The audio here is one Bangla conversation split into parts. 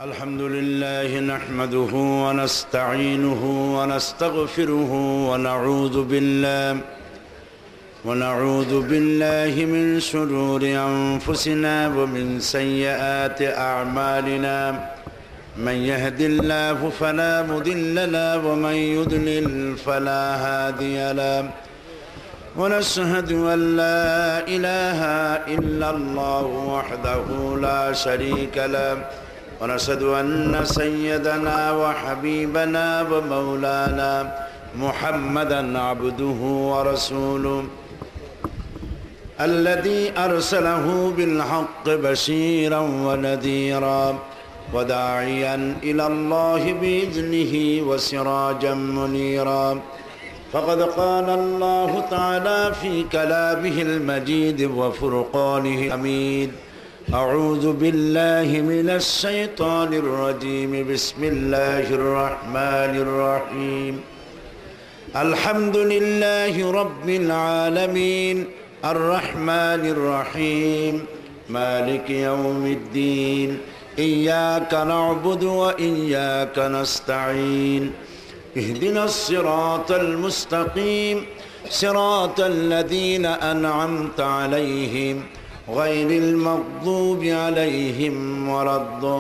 الحمد لله نحمده ونستعينه ونستغفره ونعوذ بالله من شرور أنفسنا ومن سيئات أعمالنا من يهد الله فلا مضل له ومن يضلل فلا هادي له ونشهد أن لا إله إلا الله وحده لا شريك له ونشهد أن سيدنا وحبيبنا ومولانا محمدا عبده ورسوله الذي أرسله بالحق بشيرا ونذيرا وداعيا إلى الله بإذنه وسراجا منيرا فقد قال الله تعالى في كلامه المجيد وفرقانه الحميد أعوذ بالله من الشيطان الرجيم بسم الله الرحمن الرحيم الحمد لله رب العالمين الرحمن الرحيم مالك يوم الدين إياك نعبد وإياك نستعين اهدنا الصراط المستقيم صراط الذين أنعمت عليهم غير المغضوب عليهم ولا الضالين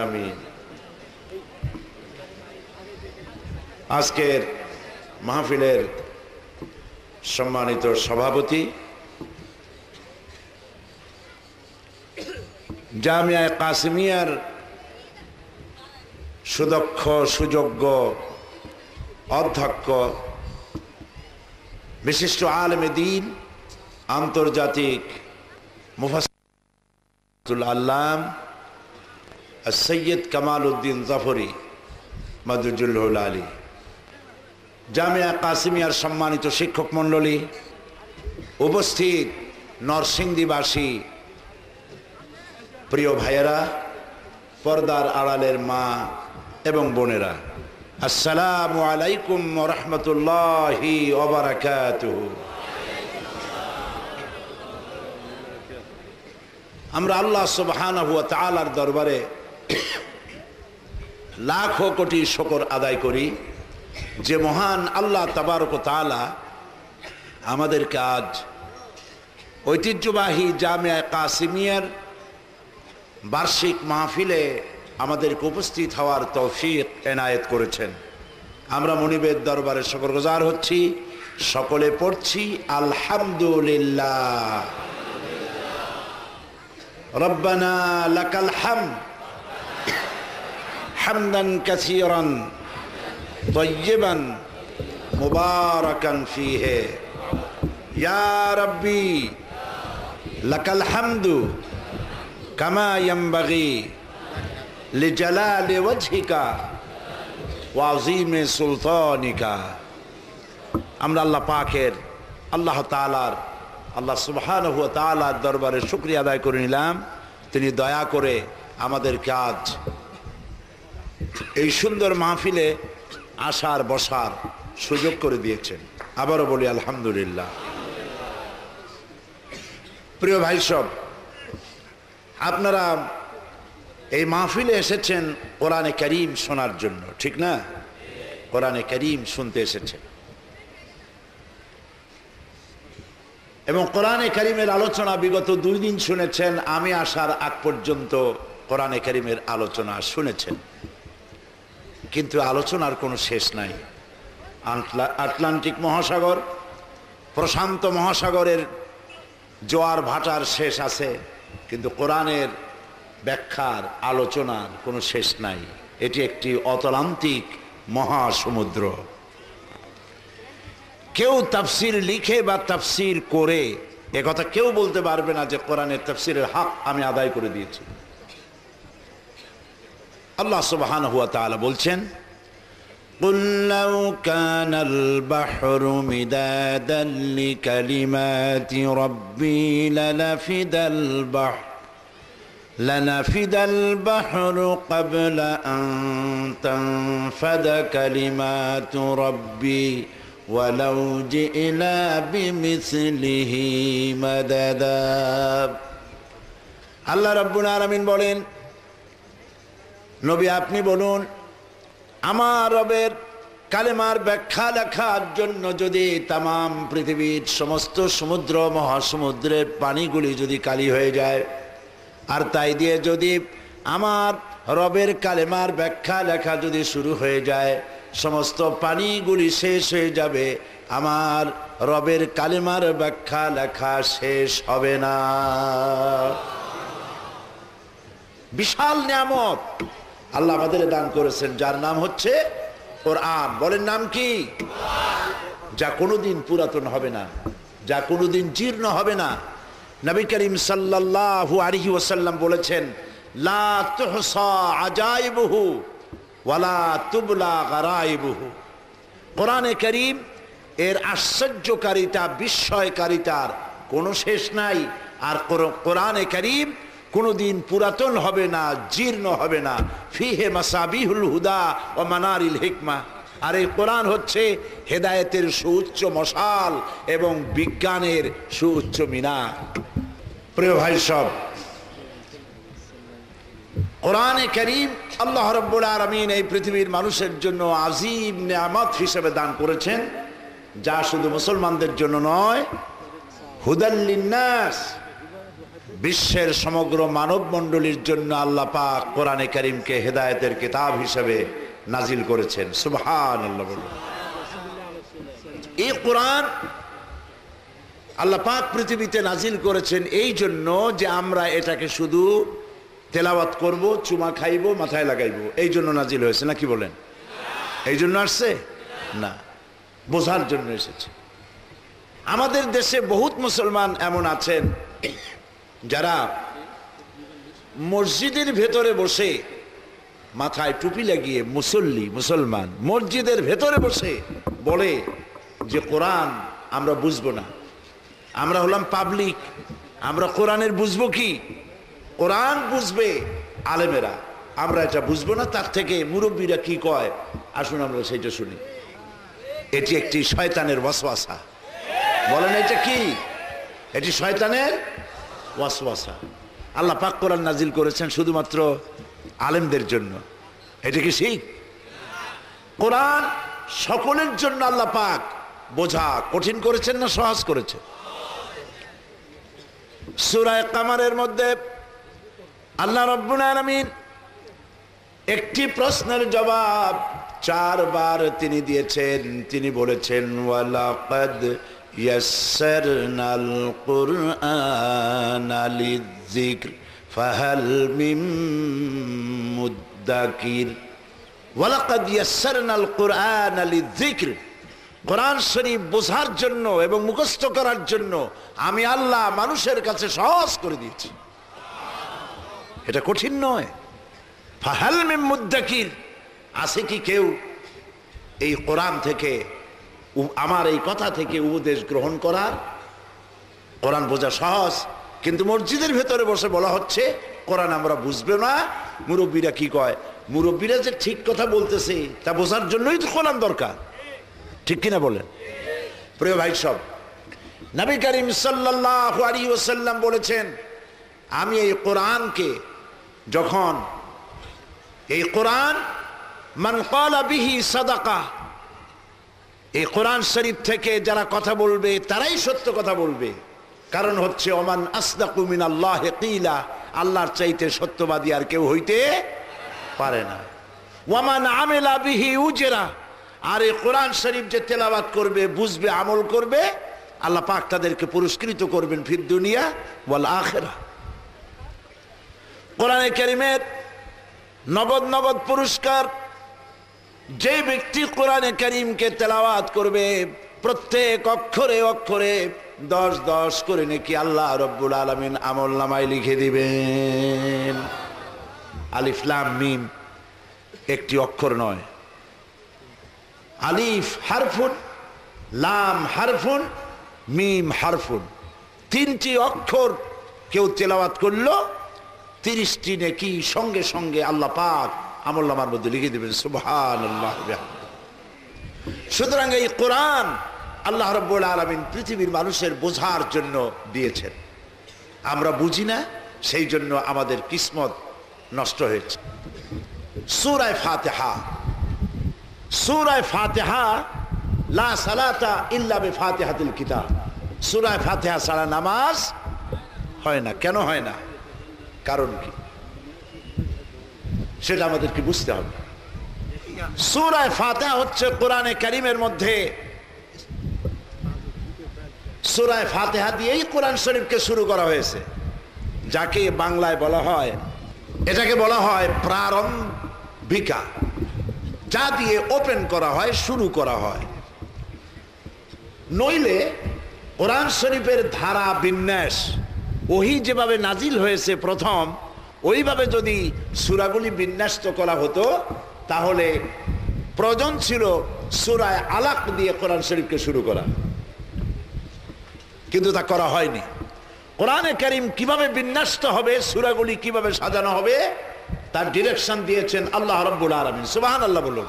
آمين আজকের মাহফিলের সম্মানিত সভাপতি জামিয়া কাসিমিয়ার সুদক্ষ সুযোগ্য অধ্যক্ষ বিশিষ্ট আলেমে দ্বীন আন্তর্জাতিক মুফাসসিরুল আল্লাম সৈয়দ কামাল উদ্দিন জাফরি মাদুজুল আলী, জামিয়া কাসিমিয়ার সম্মানিত শিক্ষক মণ্ডলী, উপস্থিত নরসিংদীবাসী প্রিয় ভাইয়েরা, পর্দার আড়ালের মা এবং বোনেরা, আসসালামু আলাইকুম ওয়া রাহমাতুল্লাহি ওয়া বারাকাতুহু। আমরা আল্লাহ সুবহানাহু ওয়া তাআলার দরবারে লাখো কোটি শুকর আদায় করি যে মহান আল্লাহ তাবারক ওয়া তাআলা আমাদেরকে আজ ঐতিহ্যবাহী জামিয়া কাসিমিয়ার বার্ষিক মাহফিলে আমাদেরকে উপস্থিত হওয়ার তৌফিক এনায়েত করেছেন। আমরা মুনিবের দরবারে শুকরগুজার হচ্ছি, সকলে পড়ছি আলহামদুলিল্লাহ। রব্বানা লাকাল হামদ হামদান কাসীরান তাইয়্যিবান মুবারাকান ফীহি ইয়া রাব্বি লাকাল হামদু কামা ইয়ানবাগি লিজালালি ওয়াজহিকা ওয়া আযীমি সুলতানিকা। আমরা আল্লাহ পাকের আল্লাহ তাআলার আল্লাহ সুবহানাহু ওয়া তাআলার দরবারে শুকরিয়া আদায় করে নিলাম, তিনি দয়া করে আমাদেরকে আজ এই সুন্দর মাহফিলে আসার বসার সুযোগ করে দিয়েছেন। আবারও বলি আলহামদুলিল্লাহ। প্রিয় ভাই সব, আপনারা এই মাহফিলে এসেছেন কোরআনে কারীম শোনার জন্য, ঠিক না? কোরআনে কারীম শুনতে এসেছেন এবং কোরআনে কারীমের আলোচনা বিগত 2 দিন শুনেছেন। আমি আসার আগ পর্যন্ত কোরআনে কারীমের আলোচনা শুনেছেন, কিন্তু আলোচনার কোনো শেষ নাই। আটলান্টিক মহাসাগর, প্রশান্ত মহাসাগরের জোয়ার ভাটার শেষ আছে, কিন্তু কোরআনের ব্যাখ্যার আলোচনার কোনো শেষ নাই। এটি একটি অতলান্তিক মহাসমুদ্র। কেউ তাফসির লিখে বা তাফসির করে একথা কেউ বলতে পারবে না যে কোরআনের তাফসিরের হক আমি আদায় করে দিয়েছি। আল্লাহ সুবহানাহু ওয়া তাআলা বলছেন, قُلْ لَوْ كَانَ الْبَحْرُ مِدَادًا لِكَلِمَاتِ رَبِّي لَنَفِدَ الْبَحْرُ قَبْلَ أَنْ تَنْفَدَ كَلِمَاتُ رَبِّي وَلَوْ جِئْنَا بِمِثْلِهِ مَدَدًا। আল্লাহ রাব্বুল আলামিন বলেন, নবী আপনি বলুন, আমার রবের কালেমার ব্যাখ্যা লেখার জন্য যদি তামাম পৃথিবীর সমস্ত সমুদ্র মহাসমুদ্রের পানিগুলি যদি কালি হয়ে যায়, আর তাই দিয়ে যদি আমার রবের কালেমার ব্যাখ্যা লেখা যদি শুরু হয়ে যায়, সমস্ত পানিগুলি শেষ হয়ে যাবে, আমার রবের কালেমার ব্যাখ্যা লেখা শেষ হবে না। বিশাল নিয়ামত আল্লাহ আমাদের দান করেছেন, যার নাম হচ্ছে কোরআন। বলেন নাম কি? যা কোনোদিন পুরাতন হবে না, যা কোনোদিন জীর্ণ হবে না। নবী করিম সাল্লাল্লাহু আলাইহি ওয়াসাল্লাম বলেছেন, লা তুহসা আজাইবুহু ওয়ালা তুবলা গারাইবুহু। কোরআনে কারীম এর আশ্চর্যকারিতা, বিস্ময়কারিতার কোনো শেষ নাই। আর কোরআনে কারীম কোনোদিন পুরাতন হবে না, জীর্ণ হবে না। ফিহে মাসাবিহুল হুদা ও মানারিল হিকমা। আর এই কোরআন হচ্ছে হেদায়েতের সুউচ্চ মশাল এবং বিজ্ঞানের সুউচ্চ মিনার। প্রিয় ভাই সব, কোরআনে কারীম আল্লাহ রাব্বুল আলামিন এই পৃথিবীর মানুষের জন্য আযীম নিয়ামত হিসেবে দান করেছেন, যা শুধু মুসলমানদের জন্য নয়, হুদাল লিন্নাস, বিশ্বের সমগ্র মানব মণ্ডলীর জন্য আল্লাহ পাক কোরআনে কারীমকে হেদায়েতের কিতাব হিসেবে নাজিল করেছেন। সুবহানাল্লাহ। বলুন, এই কোরআন আল্লাহ পাক পৃথিবীতে নাজিল করেছেন এই জন্য যে আমরা এটাকে শুধু তেলাওয়াত করব, চুমা খাইব, মাথায় লাগাইব, এই জন্য নাজিল হয়েছে নাকি বলেন? এই জন্য আসছে না, বোঝার জন্য এসেছে। আমাদের দেশে বহুত মুসলমান এমন আছেন যারা মসজিদের ভেতরে বসে মাথায় টুপি লাগিয়ে মুসলমান মসজিদের ভেতরে বসে বলে যে কোরআন আমরা বুঝবো না, আমরা হলাম পাবলিক, আমরা কোরআনের বুঝবো কি? কোরআন বুঝবে আলেমেরা, আমরা এটা বুঝবো না, তার থেকে মুরব্বীরা কি কয় আসুন আমরা সেটা শুনি। এটি একটি শয়তানের ওয়াসওয়াসা। বলেন এটা কি? এটি শয়তানের ওয়াসওয়াসা। আল্লাহ পাক কোরআন নাজিল করেছেন শুধুমাত্র আলেমদের জন্য। এটা কি ঠিক? কোরআন সকলের জন্য আল্লাহ পাক বোঝা কঠিন করেছেন না সহজ করেছেন? সূরা কামারের মধ্যে আল্লাহ রাব্বুল আলামিন একটি প্রশ্নের জবাব 4 বার তিনি দিয়েছেন। তিনি বলেছেন, ওয়ালাকাদ ইয়াসসারনাল কুরআনা লিযিকর ফাহাল মিন মুদ্দাকির। ওয়ালাকাদ ইয়াসসারনাল কুরআনা লিযিকর, কোরআন শরীফ বোঝার জন্য এবং মুখস্থ করার জন্য আমি আল্লাহ মানুষের কাছে সহজ করে দিয়েছি। এটা কঠিন নয়। ফাহাল মিন মুদ্দাকির, আছে কি কেউ এই কোরআন থেকে, আমার এই কথা থেকে উপদেশ গ্রহণ করার? কোরআন বোঝা সহজ, কিন্তু মসজিদের ভেতরে বসে বলা হচ্ছে কোরআন আমরা বুঝবে না। মুরব্বীরা কি কয়? মুরব্বীরা যে ঠিক কথা বলতেছে তা বোঝার জন্যই তো কোরআন দরকার, ঠিক কিনা বলেন? প্রিয় ভাই সব, নবী করিম সাল্লাল্লাহু আলাইহি ওয়াসাল্লাম বলেছেন, আমি এই কোরআনকে যখন এই কোরআন মান ক্বালা বিহি সাদাকা, এই কোরআন শরীফ থেকে যারা কথা বলবে তারাই সত্য কথা বলবে। কারণ হচ্ছে ওমান আসদাকু মিনাল্লাহি কিলা, আল্লাহর চাইতে সত্যবাদী আর কেউ হইতে পারে না। ওয়ামান আমিলা বিহি উজরা, আর এই কোরআন শরীফ যে তেলাওয়াত করবে, বুঝবে, আমল করবে, আল্লাহ পাক তাদেরকে পুরস্কৃত করবেন ফিদ দুনিয়া ওয়াল আখিরা। কোরআনে কারীমের নগদ নগদ পুরস্কার। যে ব্যক্তি কোরআনে কারীমকে তেলাওয়াত করবে, প্রত্যেক অক্ষরে অক্ষরে 10 করে নাকি আল্লাহ রাব্বুল আলামিন আমল নামায় লিখে দিবেন। আলিফ লাম মিম একটি অক্ষর নয়, আলিফ হারফুন, লাম হারফুন, মিম হারফুন, 3টি অক্ষর কেউ তেলাওয়াত করলো 30টি নেকি সঙ্গে সঙ্গে আল্লাহ পাক আমলনামার মধ্যে লিখে দিবেন। সুবহানাল্লাহ। সুতরাং এই কোরআন আল্লাহ রাব্বুল আলামিন পৃথিবীর মানুষের বোঝার জন্য দিয়েছেন। আমরা বুঝি না, সেই জন্য আমাদের কিসমত নষ্ট হয়েছে। সূরা ফাতিহা, সূরা ফাতিহা লা সালাতা ইল্লা বিফাতিহাতিল কিতাব, সূরা ফাতিহা ছাড়া নামাজ হয় না। কেন হয় না? কারণ কি সেটা আমাদেরকে বুঝতে হবে। সূরা ফাতিহা হচ্ছে কোরআনে কারীমের মধ্যে, সূরা ফাতিহা দিয়েই কোরআন শরীফকে শুরু করা হয়েছে, যাকে বাংলায় বলা হয়, এটাকে বলা হয় প্রারম্ভিকা, যা দিয়ে ওপেন করা হয়, শুরু করা হয়। নইলে কোরআন শরীফের ধারা বিন্যাস ওহি যেভাবে নাজিল হয়েছে প্রথম, ওইভাবে যদি সূরাগুলি বিন্যস্ত করা হতো তাহলে প্রয়োজন ছিল সূরা আলাক দিয়ে কোরআন শরীফকে শুরু করা, কিন্তু তা করা হয়নি। কোরআনে কারীম কিভাবে বিন্যস্ত হবে, সূরাগুলি কিভাবে সাজানো হবে, তার ডিরেকশন দিয়েছেন আল্লাহ রাব্বুল আলামিন। সুবহানাল্লাহ বলুন।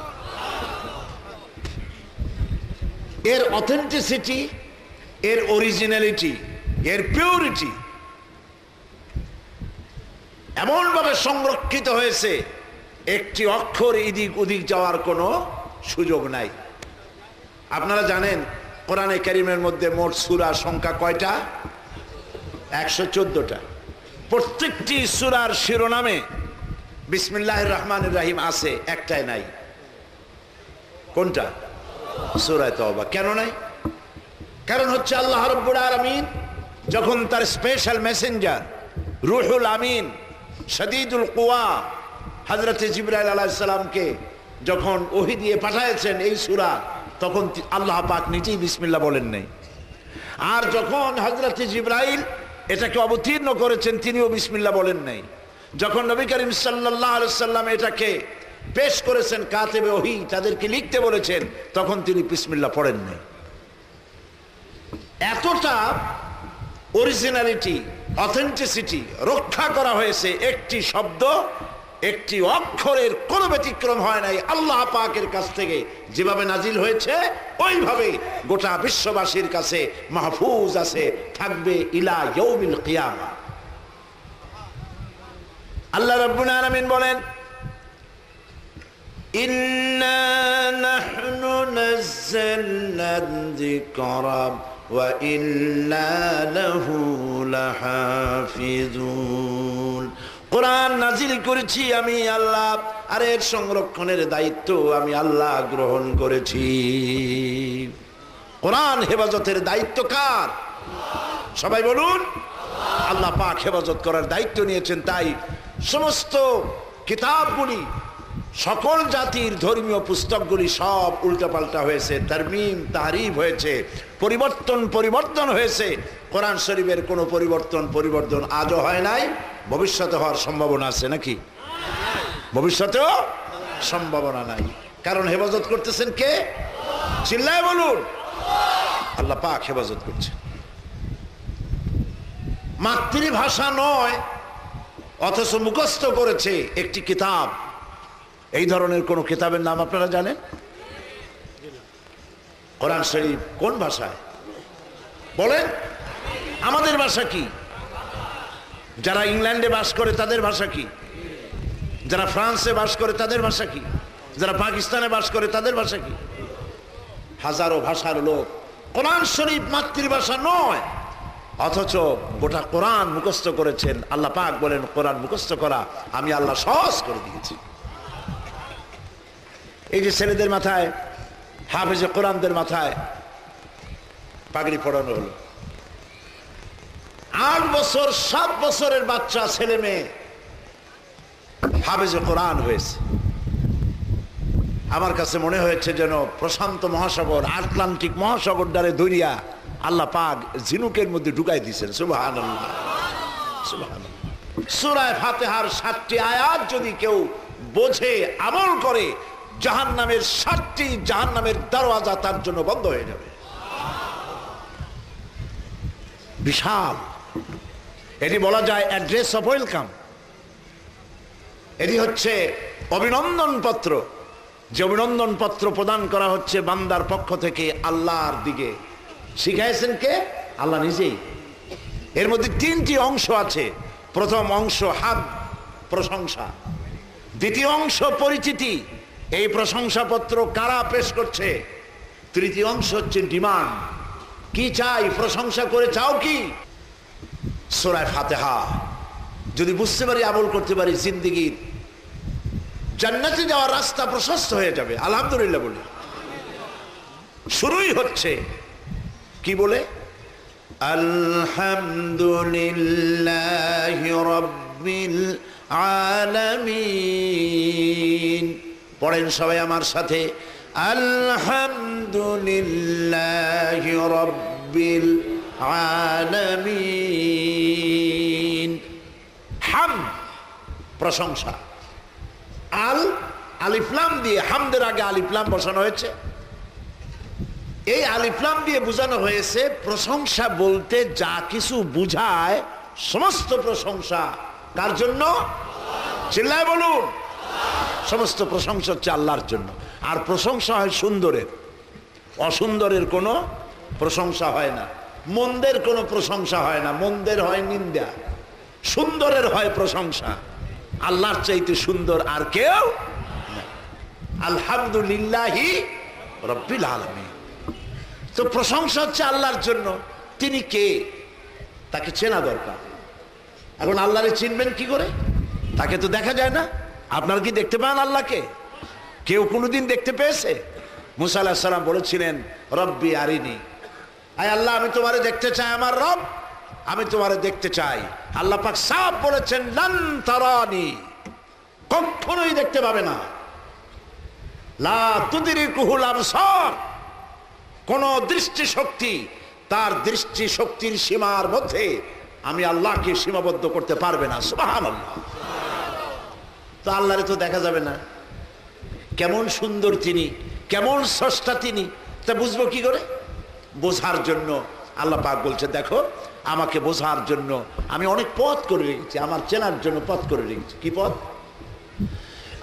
এর অথেন্টিসিটি, এর অরিজিনালিটি, এর পিউরিটি এমনভাবে সংরক্ষিত হয়েছে, একটি অক্ষর এদিক ওদিক যাওয়ার কোনো সুযোগ নাই। আপনারা জানেন কোরআনে কারীমের মধ্যে মোট সূরা সংখ্যা কয়টা? 114টা। প্রত্যেকটি সূরার শিরোনামে বিসমিল্লাহির রহমানির রহিম আছে, একটাই নাই। কোনটা? সূরা তাওবা। কেন নাই? কারণ হচ্ছে আল্লাহ রাব্বুল আলামিন যখন তার স্পেশাল মেসেঞ্জার রূহুল আমিন শাদীদুল কুওয়া হযরত জিবরাইল আলাইহিস সালামকে যখন ওহী দিয়ে পাঠিয়েছেন এই সূরা, তখন আল্লাহ পাক নিজেই বিসমিল্লাহ বলেন নাই। আর যখন হযরত জিবরাইল এটাকে অবতীর্ণ করেছেন, তিনিও বিসমিল্লাহ বলেন নাই। যখন নবী করিম সাল্লাল্লাহু আলাইহি সাল্লাম এটাকে পেশ করেছেন কাতেবে ওহী, তাদেরকে লিখতে বলেছেন, তখন তিনি বিসমিল্লাহ পড়েন নাই। এতটা অরিজিনালিটি, অথেন্টিসিটি রক্ষা করা হয়েছে। একটি শব্দ, একটি অক্ষরের কোনো ব্যতিক্রম হয় নাই। আল্লাহ পাকের কাছ থেকে যেভাবে নাজিল হয়েছে ওইভাবে গোটা বিশ্ববাসীর কাছে মাহফুজ আছে, থাকবে ইলা ইয়াউমিল কিয়ামা। আল্লাহ রাব্বুল আলামিন বলেন, ইন্না নাহনু নাযালনা যিকরা ওয়া ইন্না লাহু লাহাফিজুন। কোরআন নাজিল করেছি আমি আল্লাহ, আর এর সংরক্ষণের দায়িত্ব আমি আল্লাহ গ্রহণ করেছি। কোরআন হেফাজতের দায়িত্ব কার? সবাই বলুন। আল্লাহ পাক হেফাজত করার দায়িত্ব নিয়েছেন। তাই সমস্ত কিতাবগুলি, সকল জাতির ধর্মীয় পুস্তকগুলি সব উল্টাপাল্টা হয়েছে, তারমিম তাহরিফ হয়েছে, পরিবর্তন হয়েছে। কোরআন শরীফের কোনো পরিবর্তন আজও হয় নাই, ভবিষ্যতে হওয়ার সম্ভাবনা আছে নাকি? ভবিষ্যতেও সম্ভাবনা নাই। কারণ হেফাজত করতেছেন কে? চিল্লায় বলুন। আল্লাহ পাক হেফাজত করছে। মাতৃভাষা নয়, অথচ মুখস্থ করেছে একটি কিতাব। এই ধরনের কোন কিতাবের নাম আপনারা জানেন? কোরআন শরীফ কোন ভাষায় বলেন? আমাদের ভাষা কি? যারা ইংল্যান্ডে বাস করে তাদের ভাষা কি? যারা ফ্রান্সে বাস করে তাদের ভাষা কি? যারা পাকিস্তানে বাস করে তাদের ভাষা কি? হাজারো ভাষার লোক। কোরআন শরীফ মাতৃভাষা নয়, অথচ গোটা কোরআন মুখস্থ করেছেন। আল্লাহ পাক বলেন, কোরআন মুখস্থ করা আমি আল্লাহ সহজ করে দিয়েছি। এই যে ছেলেদের মাথায়, হাফেজে কোরআনদের মাথায় পাগড়ি পড়ানো হলো, 8 বছর 7 বছরের বাচ্চা ছেলে মেয়ে হাফেজে কোরআন হয়েছে। আমার কাছে মনে হয়েছে যেন প্রশান্ত মহাসাগর, আটলান্টিক মহাসাগর দ্বারে দরিয়া আল্লাহ পাক ঝিনুকের মধ্যে ঢুকাই দিয়েছেন। সুবহানাল্লাহ, সুবহানাল্লাহ। সূরা ফাতিহার 7টি আয়াত যদি কেউ বোঝে, আমল করে, জাহান্নামের 7টি জাহান্নামের দরওয়াজা তার জন্য বন্ধ হয়ে যাবে। বিশাল। এটি বলা যায় অ্যাড্রেস অফ ওয়েলকাম। এটি হচ্ছে অভিনন্দন পত্র, যে অভিনন্দন পত্র প্রদান করা হচ্ছে বান্দার পক্ষ থেকে আল্লাহর দিকে। শিখাইছেন কে? আল্লাহ নিজেই। এর মধ্যে 3টি অংশ আছে। প্রথম অংশ হামদ, প্রশংসা। দ্বিতীয় অংশ পরিচিতি, এই প্রশংসাপত্র কারা পেশ করছে। তৃতীয় অংশ হচ্ছে ডিমান্ড, কি চাই, প্রশংসা করে চাও কি। সূরা ফাতিহা যদি বুঝতে পারি, আমল করতে পারি, জিন্দেগির জান্নাতে যাওয়ার রাস্তা প্রশস্ত হয়ে যাবে। আলহামদুলিল্লাহ বলে শুরুই হচ্ছে কি বলে, আলহামদুলিল্লাহি রাব্বিল আলামিন। পড়েন সবাই আমার সাথে, আলহামদুলিল্লাহি রাব্বিল আলামিন। হামদ প্রশংসা, আলিফলাম দিয়ে, হামদের আগে আলিফলাম বসানো হয়েছে। এই আলিফলাম দিয়ে বোঝানো হয়েছে প্রশংসা বলতে যা কিছু বুঝায় সমস্ত প্রশংসা কার জন্য? চিল্লায় বলুন। সমস্ত প্রশংসা হচ্ছে আল্লাহর জন্য। আর প্রশংসা হয় সুন্দরের, অসুন্দরের কোনো প্রশংসা হয় না। মন্দের কোনো প্রশংসা হয় না, মন্দের হয় নিন্দা। সুন্দরের হয় প্রশংসা। আল্লাহর চাইতে সুন্দর আর কেউ না। আলহামদুলিল্লাহি রাব্বিল আলামিন। তো প্রশংসা হচ্ছে আল্লাহর জন্য। তিনি কে, তাকে চেনা দরকার। এখন আল্লাহরে চিনবেন কি করে? তাকে তো দেখা যায় না। আপনারা কি দেখতে পান আল্লাহকে? কেউ কোনোদিন দেখতে পেয়েছে? মুসা আলাইহিস সালাম বলেছিলেন, রব্বি আরিনি, আয় আল্লাহ আমি তোমারে দেখতে চাই, আমার রব আমি তোমারে দেখতে চাই। আল্লাহ পাক সাফ বলেছেন, লান তারানি, কখনোই দেখতে পাবে না। লা তুদরিকুহুল আবসার, কোন দৃষ্টি শক্তি তার দৃষ্টি শক্তির সীমার মধ্যে আমি আল্লাহকে সীমাবদ্ধ করতে পারবে না। সুবহানাল্লাহ। তো আল্লাহরে তো দেখা যাবে না। কেমন সুন্দর তিনি, কেমন স্রষ্টা তিনি, তা বুঝবো কি করে? বোঝার জন্য আল্লাহ পাক বলছে, দেখো আমাকে বোঝার জন্য আমি অনেক পথ করে রেখেছি, আমার চেনার জন্য পথ করে রেখেছি। কি পথ?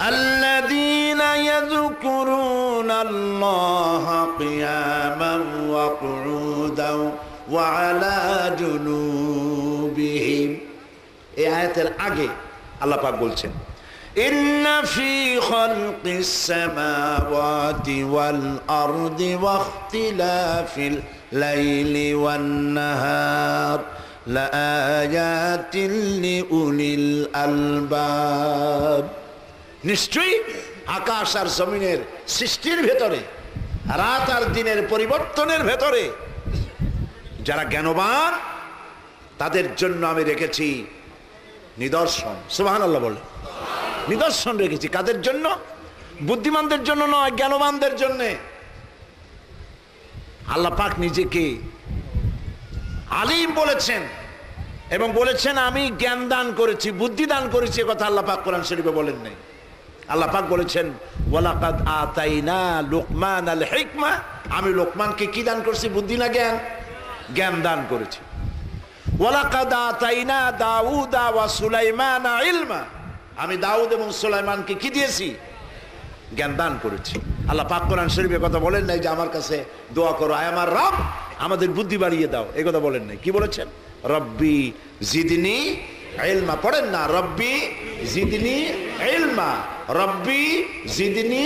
আল্লাযীনা ইয়াযকুরুনাল্লাহা কিয়ামান ওয়া কুউদান ওয়া আলা জুনুবিহিম। এই আয়াতের আগে আল্লাহ পাক বলছেন, ইন্না ফি খালকিস সামাওয়াতি ওয়াল আরদি ওয়া ইখতিলাফিল লাইলি ওয়ান নাহার লাআয়াতিন লিউলিল আলবাব। নিশ্চয়ই আকাশ আর জমিনের সৃষ্টির ভেতরে, রাত আর দিনের পরিবর্তনের ভেতরে যারা জ্ঞানবান তাদের জন্য আমি রেখেছি নিদর্শন। সুবহানাল্লাহ বলে, নিদর্শন রেখেছি। কাদের জন্য? বুদ্ধিমানদের জন্য নয়, জ্ঞানবানদের জন্য। আল্লাহ পাক নিজেকে আলিম বলেছেন এবং বলেছেন আমি জ্ঞান দান করেছি, বুদ্ধি দান করেছি। কথা আল্লাহ পাক কোরআন শরীফে বলেন নাই। আল্লাহ পাক বলেছেন, ওয়ালাকাদ আতাইনা লুকমানাল হিকমা, আমি লোকমানকে কি দান করেছি? বুদ্ধি না জ্ঞান? জ্ঞান দান করেছি। ওয়ালাকাদ আতাইনা দাউদা ওয়া সুলাইমানা ইলমা, আমি দাউদ এবং সুলাইমানকে কি দিয়েছি? জ্ঞান দান করেছি। আল্লাহ পাক কোরআন শরীফে কথা বলেন নাই যে আমার কাছে দোয়া করো, আয় আমার রব আমাদের বুদ্ধি বাড়িয়ে দাও, এই কথা বলেন নাই। কি বলেছেন? রব্বি জিদনি ইলমা। পড়েন না, রব্বি জিদনি ইলমা, রব্বি জিদনি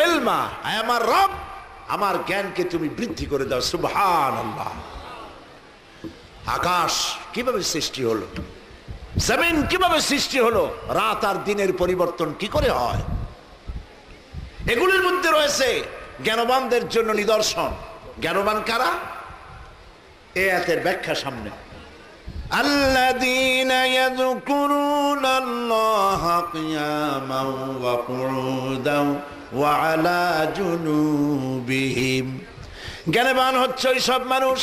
ইলমা, আয় আমার রব আমার জ্ঞানকে তুমি বৃদ্ধি করে দাও। সুবহানাল্লাহ। আকাশ কিভাবে সৃষ্টি হলো, জমিন কিভাবে সৃষ্টি হলো, রাত আর দিনের পরিবর্তন কি করে হয়, এগুলির মধ্যে রয়েছে জ্ঞানবানদের জন্য নিদর্শন। জ্ঞানবান কারা? এই আয়াতের ব্যাখ্যা সামনে। আল্লাযীনা ইয়াযকুরুনাল্লাহা কিয়ামান ওয়া কুউদান ওয়া আলা জুনুবিহিম। জ্ঞানবান হচ্ছে ওই সব মানুষ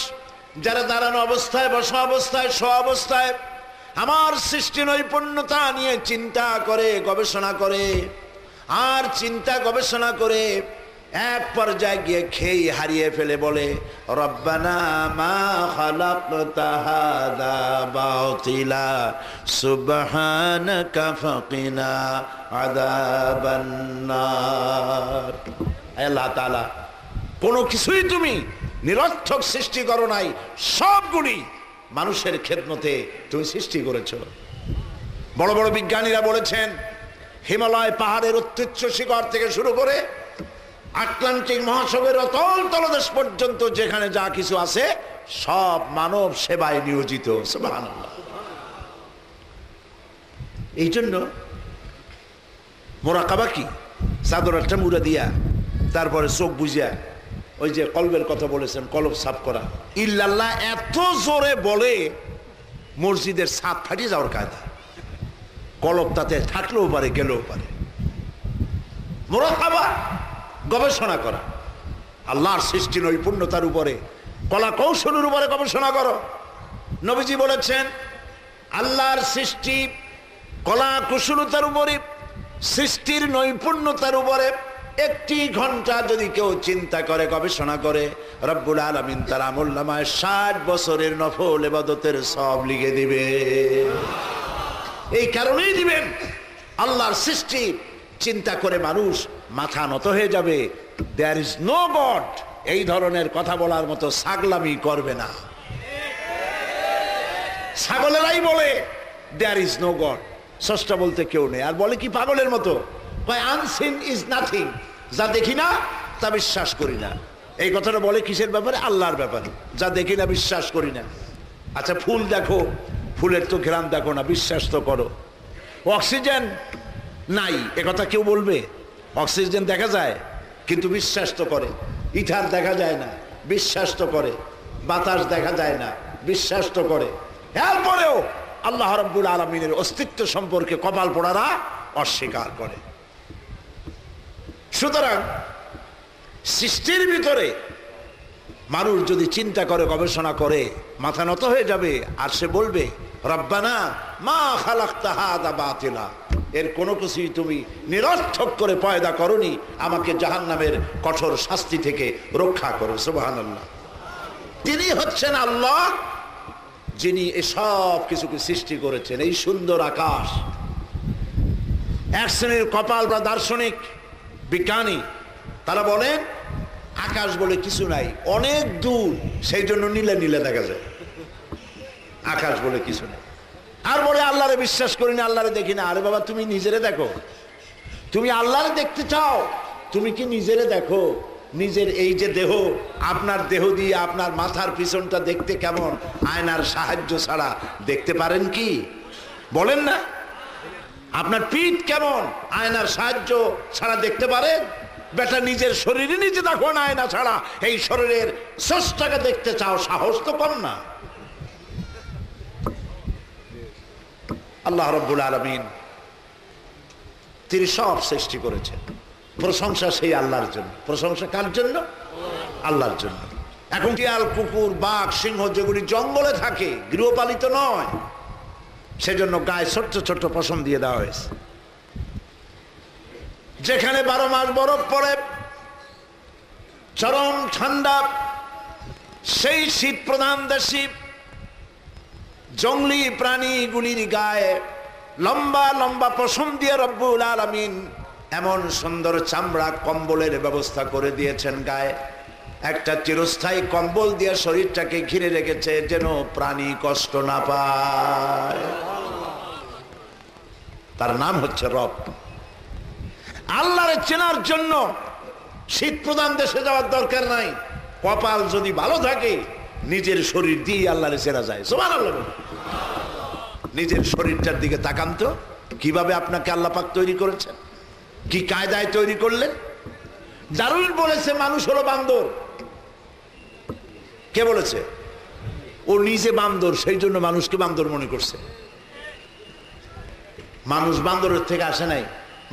যারা দাঁড়ানো অবস্থায়, বসা অবস্থায়, শোয়া অবস্থায় আমার সৃষ্টি নৈপুণ্যতা নিয়ে চিন্তা করে, গবেষণা করে। আর চিন্তা গবেষণা করে এক পর্যায়ে গিয়ে খেই হারিয়ে ফেলে বলে, রব্বানা মা খালাকতা হাযা বাতিলা সুবহানাকা ফাকিনা আযাবান নার। আল্লাহ তাআলা কোনো কিছুই তুমি নিরর্থক সৃষ্টি করো নাই, সবগুলি মানুষের খেদমতে তুমি সৃষ্টি করেছো। বড় বড় বিজ্ঞানীরা বলেছেন হিমালয় পাহাড়ের উচ্চ শিখর থেকে শুরু করে আটলান্টিক মহাসাগরের অতল তলদেশ পর্যন্ত যেখানে যা কিছু আছে সব মানব সেবায় নিয়োজিত। সুবহানাল্লাহ। এই জন্য মোরাকাবা কি? চাদর একটা মুড়া দিয়া তারপরে চোখ বুঝিয়া ওই যে কলবের কথা বলেছেন, কলব সাফ করা। ইল্লাল্লাহ এত জোরে বলে মসজিদের ছাদ ফাটিয়ে যাওয়ার কায়দা। কলব তাতে থাকলেও পারে, গেলেও পারে। মোরাকাবা গবেষণা করা, আল্লাহর সৃষ্টি নৈপুণ্যতার উপরে, কলা কৌশলের উপরে গবেষণা করো। নবীজি বলেছেন আল্লাহর সৃষ্টি কলা কুশলতার উপরে, সৃষ্টির নৈপুণ্যতার উপরে 1 ঘন্টা যদি কেউ চিন্তা করে, গবেষণা করে, রব্বুল আলামিন তার আমলনামায় 60 বছরের নফল ইবাদতের সব লিখে দিবে। এই কারণেই দিবেন, আল্লাহর সৃষ্টি চিন্তা করে মানুষ মাথা নত হয়ে যাবে। দেয়ার ইজ নো গড, এই ধরনের কথা বলার মতো ছাগলামি করবে না। ছাগলেরাই বলে দেয়ার ইজ নো গড, স্রষ্টা বলতে কেউ নেই। আর বলে কি পাগলের মতো, কয় আনসিন ইজ নাথিং, যা দেখি না তা বিশ্বাস করি না। এই কথাটা বলে কিসের ব্যাপারে? আল্লাহর ব্যাপারে। যা দেখি না বিশ্বাস করি না। আচ্ছা ফুল দেখো, ফুলের তো ঘ্রাণ দেখো না, বিশ্বাস তো করো। অক্সিজেন নাই এ কথা কেউ বলবে? অক্সিজেন দেখা যায় কিন্তু বিশ্বাস তো করে। ইথার দেখা যায় না, বিশ্বাস তো করে। বাতাস দেখা যায় না, বিশ্বাস তো করে। এরপরেও আল্লাহ রাব্বুল আলামিনের অস্তিত্ব সম্পর্কে কপাল পোড়ারা অস্বীকার করে। সুতরাং সৃষ্টির ভিতরে মানুষ যদি চিন্তা করে, গবেষণা করে, মাথা নত হয়ে যাবে। আর সে বলবে রব্বানা মা খালাকতা হাযা বাতিলা, এর কোনো কিছুই তুমি নিরর্থক করে পয়দা করনি, আমাকে জাহান্নামের কঠোর শাস্তি থেকে রক্ষা করো। সুবহানাল্লাহ। তিনি হচ্ছেন আল্লাহ, যিনি এসব কিছুকে সৃষ্টি করেছেন। এই সুন্দর আকাশ, এক শ্রেণীর কপাল বা দার্শনিক বিজ্ঞানী তারা বলেন আকাশ বলে কিছু নাই, অনেক দূর, সেই জন্য নীলে নীলে দেখা যায়। আকাশ বলে কিছু নেই। আর বলে আল্লাহরে বিশ্বাস করি না, আল্লাহরে দেখি না। আরে বাবা, তুমি নিজেরে দেখো। তুমি আল্লাহরে দেখতে চাও, তুমি কি নিজেরে দেখো? নিজের এই যে দেহ, আপনার দেহ দিয়ে আপনার মাথার পিছনটা দেখতে কেমন, আয়নার সাহায্য ছাড়া দেখতে পারেন কি? বলেন না। আপনার পিঠ কেমন, আয়নার সাহায্য ছাড়া দেখতে পারেন? বেটা নিজের শরীরে নিজে দেখো না, আয়না ছাড়া। এই শরীরের স্রষ্টাকে দেখতে চাও, সাহস তো কম না। আল্লাহ রাব্বুল আলামিন তিনি সব সৃষ্টি করেছেন। প্রশংসা সেই আল্লাহর জন্য। প্রশংসা কার জন্য? আল্লাহর জন্য। এখন শিয়াল, কুকুর, বাঘ, সিংহ যেগুলি জঙ্গলে থাকে, গৃহপালিত নয়, সেজন্য গায়ে ছোট্ট ছোট্ট পশম দিয়ে দেওয়া হয়েছে। যেখানে 12 মাস বরফ পড়ে, চরম ঠান্ডা, সেই শীত প্রধান দেশে জঙ্গলি প্রাণীগুলির গায়ে লম্বা লম্বা পশম দিয়ে রব্বুল আলামিন এমন সুন্দর চামড়া কম্বলের ব্যবস্থা করে দিয়েছেন। গায়ে একটা চিরস্থায়ী কম্বল দিয়ে শরীরটাকে ঘিরে রেখেছে, যেন প্রাণী কষ্ট না পায়। তার নাম হচ্ছে রব। আল্লাহরে চেনার জন্য শীত প্রধান দেশে যাওয়ার দরকার নাই। কপাল যদি ভালো থাকে, নিজের শরীর দিয়ে আল্লাহরে চেনা যায়। সুবহানাল্লাহ। নিজের শরীরটার দিকে তাকান তো, কিভাবে আপনাকে আল্লাহ পাক তৈরি করেছেন, কি কায়দায় তৈরি করলেন। দারুণ বলেছে মানুষ হলো বান্দর। কে বলেছে? ও নিজে বান্দর, সেই জন্য মানুষকে বান্দর মনে করছে। মানুষ বান্দরের থেকে আসে নাই,